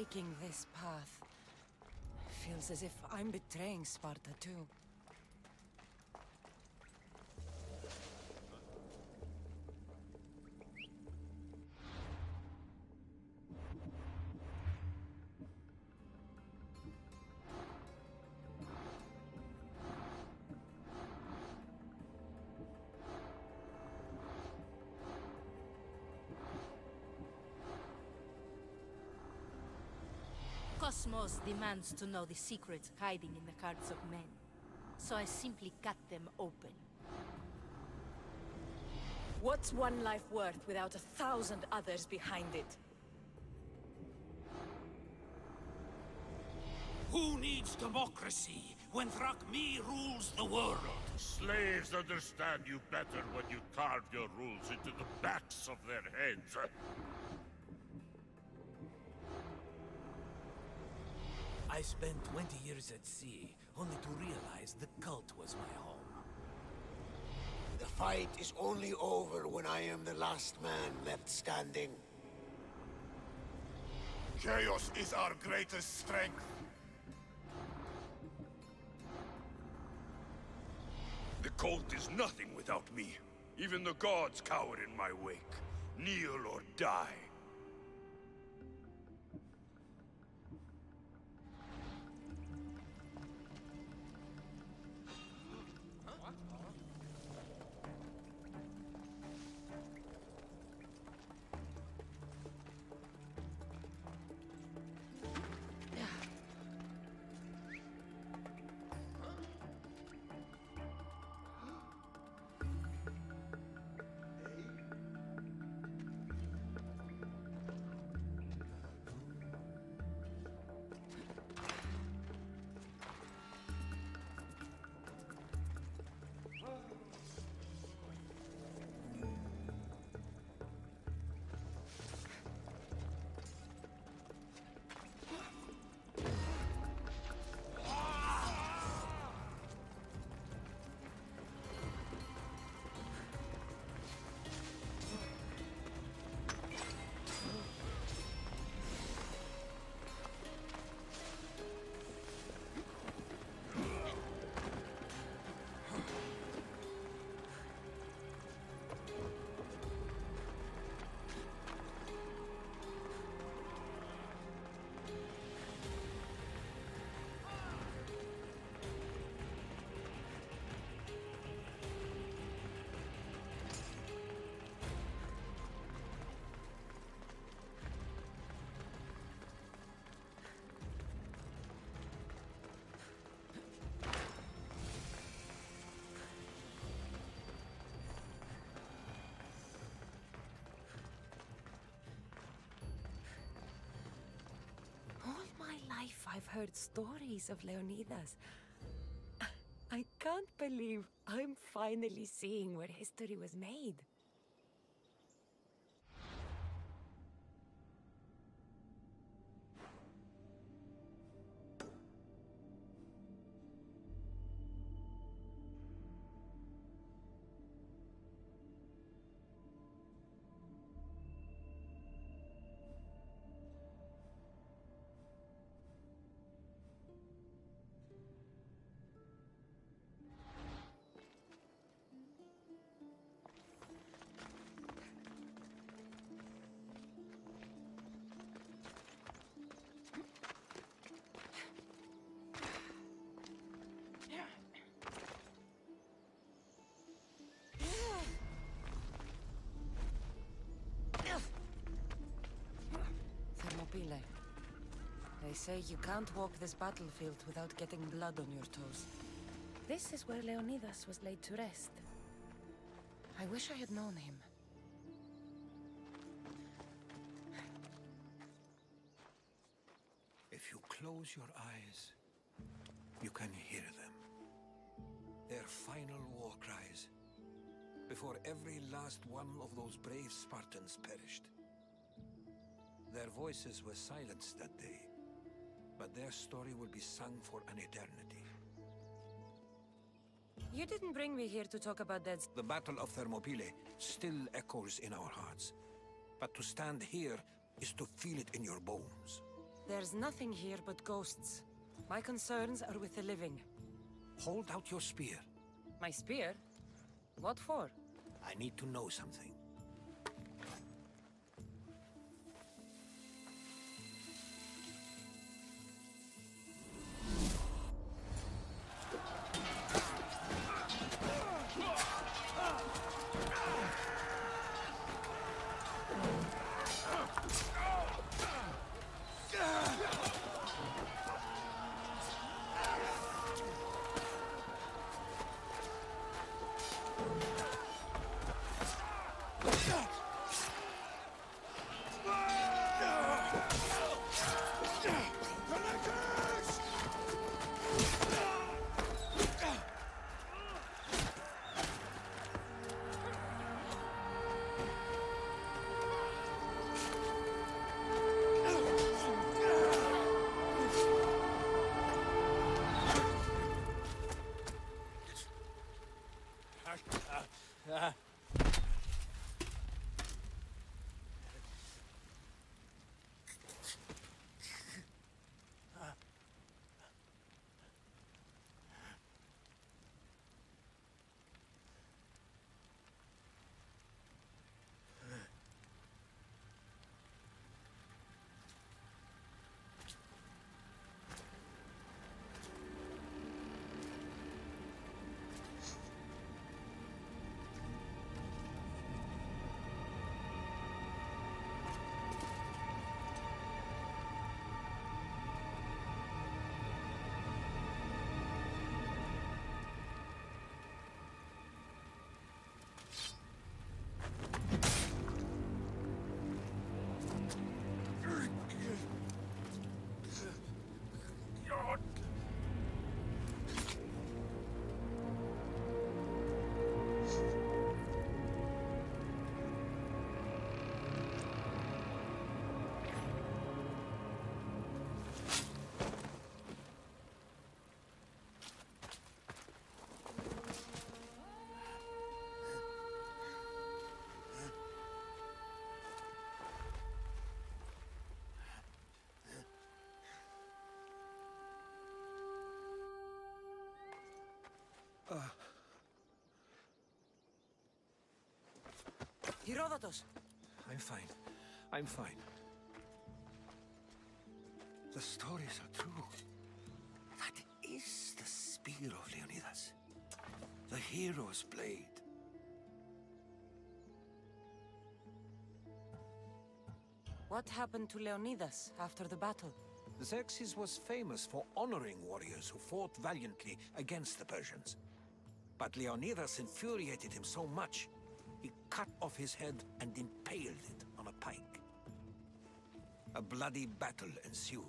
taking this path. Feels as if I'm betraying Sparta too. Cosmos demands to know the secrets hiding in the hearts of men, so I simply cut them open. What's one life worth without 1,000 others behind it? Who needs democracy when Thrakmi rules the world? Slaves understand you better when you carve your rules into the backs of their heads. I spent 20 years at sea, only to realize the cult was my home. The fight is only over when I am the last man left standing. Chaos is our greatest strength. The cult is nothing without me. Even the gods cower in my wake. Kneel or die. I've heard stories of Leonidas. I can't believe I'm finally seeing where history was made. They say you can't walk this battlefield without getting blood on your toes. This is where Leonidas was laid to rest. I wish I had known him. If you close your eyes, you can hear them. Their final war cries, before every last one of those brave Spartans perished. Their voices were silenced that day, but their story will be sung for an eternity. You didn't bring me here to talk about dead... The Battle of Thermopylae still echoes in our hearts, but to stand here is to feel it in your bones. There's nothing here but ghosts. My concerns are with the living. Hold out your spear. My spear? What for? I need to know something. Herodotus! I'm fine. I'm fine. The stories are true. That is the spear of Leonidas. The hero's blade. What happened to Leonidas after the battle? Xerxes was famous for honoring warriors who fought valiantly against the Persians. But Leonidas infuriated him so much, he cut off his head and impaled it on a pike. A bloody battle ensued,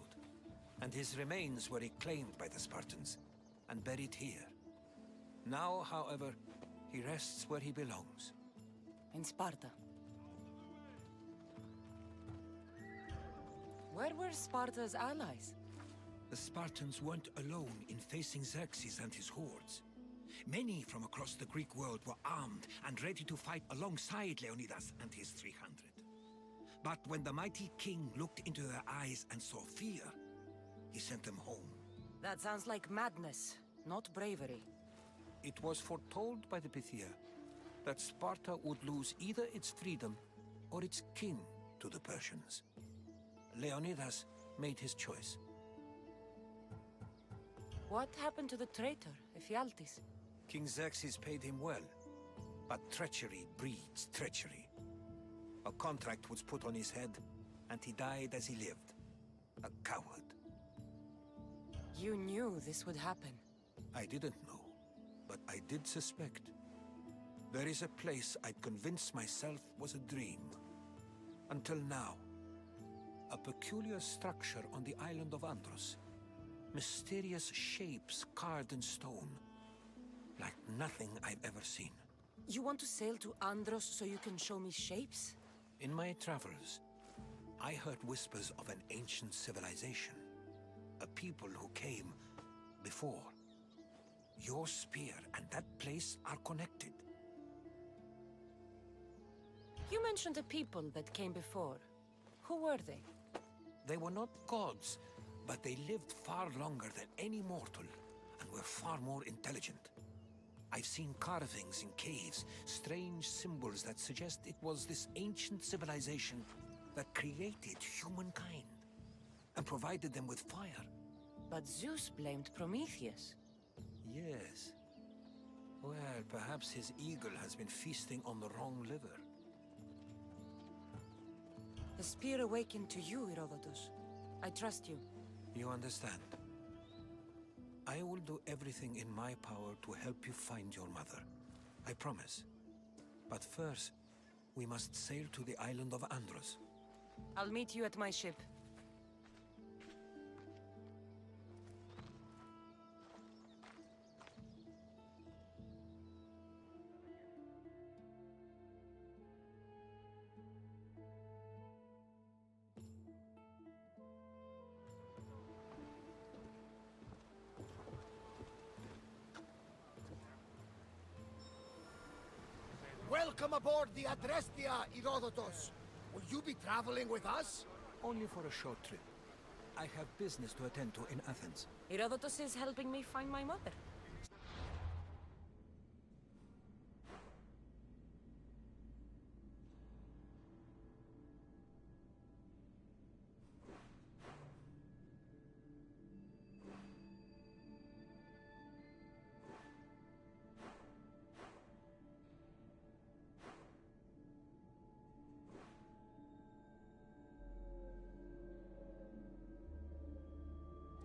and his remains were reclaimed by the Spartans and buried here. Now, however, he rests where he belongs. In Sparta. Where were Sparta's allies? The Spartans weren't alone in facing Xerxes and his hordes. Many from across the Greek world were armed and ready to fight alongside Leonidas and his 300. But when the mighty king looked into their eyes and saw fear, he sent them home. That sounds like madness, not bravery. It was foretold by the Pythia that Sparta would lose either its freedom or its king to the Persians. Leonidas made his choice. What happened to the traitor, Ephialtes? King Xerxes paid him well, but treachery breeds treachery. A contract was put on his head, and he died as he lived. A coward. You knew this would happen. I didn't know, but I did suspect. There is a place I'd convinced myself was a dream. Until now. A peculiar structure on the island of Andros. Mysterious shapes carved in stone. Like nothing I've ever seen. You want to sail to Andros so you can show me shapes? In my travels, I heard whispers of an ancient civilization. A people who came before. Your spear and that place are connected. You mentioned a people that came before. Who were they? They were not gods, but they lived far longer than any mortal, and were far more intelligent. I've seen carvings in caves, strange symbols that suggest it was this ancient civilization that created humankind, and provided them with fire. But Zeus blamed Prometheus. Yes. Well, perhaps his eagle has been feasting on the wrong liver. The spear awakened to you, Herodotus. I trust you. You understand. I will do everything in my power to help you find your mother. I promise. But first, we must sail to the island of Andros. I'll meet you at my ship. Welcome aboard the Adrestia, Herodotus. Will you be traveling with us? Only for a short trip. I have business to attend to in Athens. Herodotus is helping me find my mother.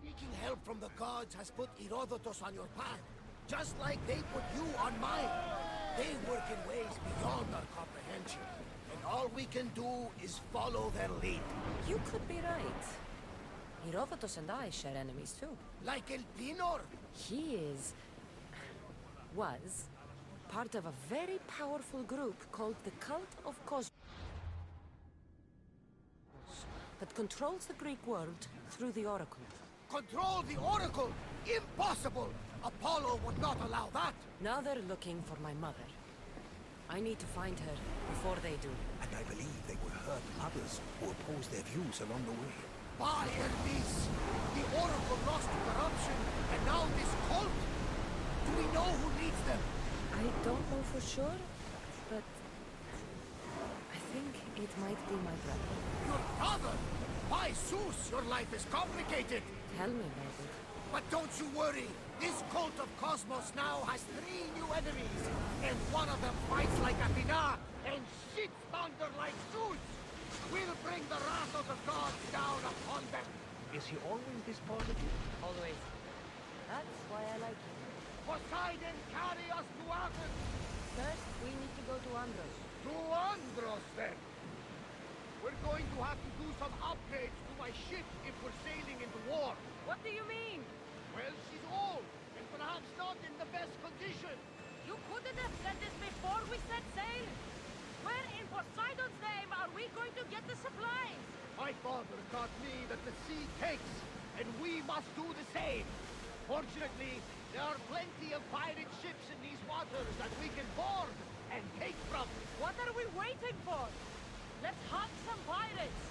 Seeking help from the gods has put Herodotus on your path, just like they put you on mine. They work in ways beyond our comprehension, and all we can do is follow their lead. You could be right. Herodotus and I share enemies too. Like El Pinor? He was part of a very powerful group called the Cult of Cosmos that controls the Greek world through the Oracle. Control the Oracle? Impossible! Apollo would not allow that! Now they're looking for my mother. I need to find her before they do. And I believe they will hurt others who oppose their views along the way. By Hermes! The Oracle lost to corruption, and now this cult? Do we know who leads them? I don't know for sure, but I think it might be my brother. Your brother? By Zeus, your life is complicated! Tell me about it. But don't you worry! This cult of Cosmos now has 3 new enemies, and one of them fights like Athena, and shits thunder like Zeus! We'll bring the wrath of the gods down upon them! Is he always this positive? Always. That's why I like him. Poseidon, carry us to Athens! First, we need to go to Andros. To Andros, then! We're going to have to do some upgrades to my ship if we're sailing into war. What do you mean? Well, she's old, and perhaps not in the best condition. You couldn't have said this before we set sail! Where in Poseidon's name are we going to get the supplies? My father taught me that the sea takes, and we must do the same. Fortunately, there are plenty of pirate ships in these waters that we can board and take from. What are we waiting for? Let's hunt some pirates!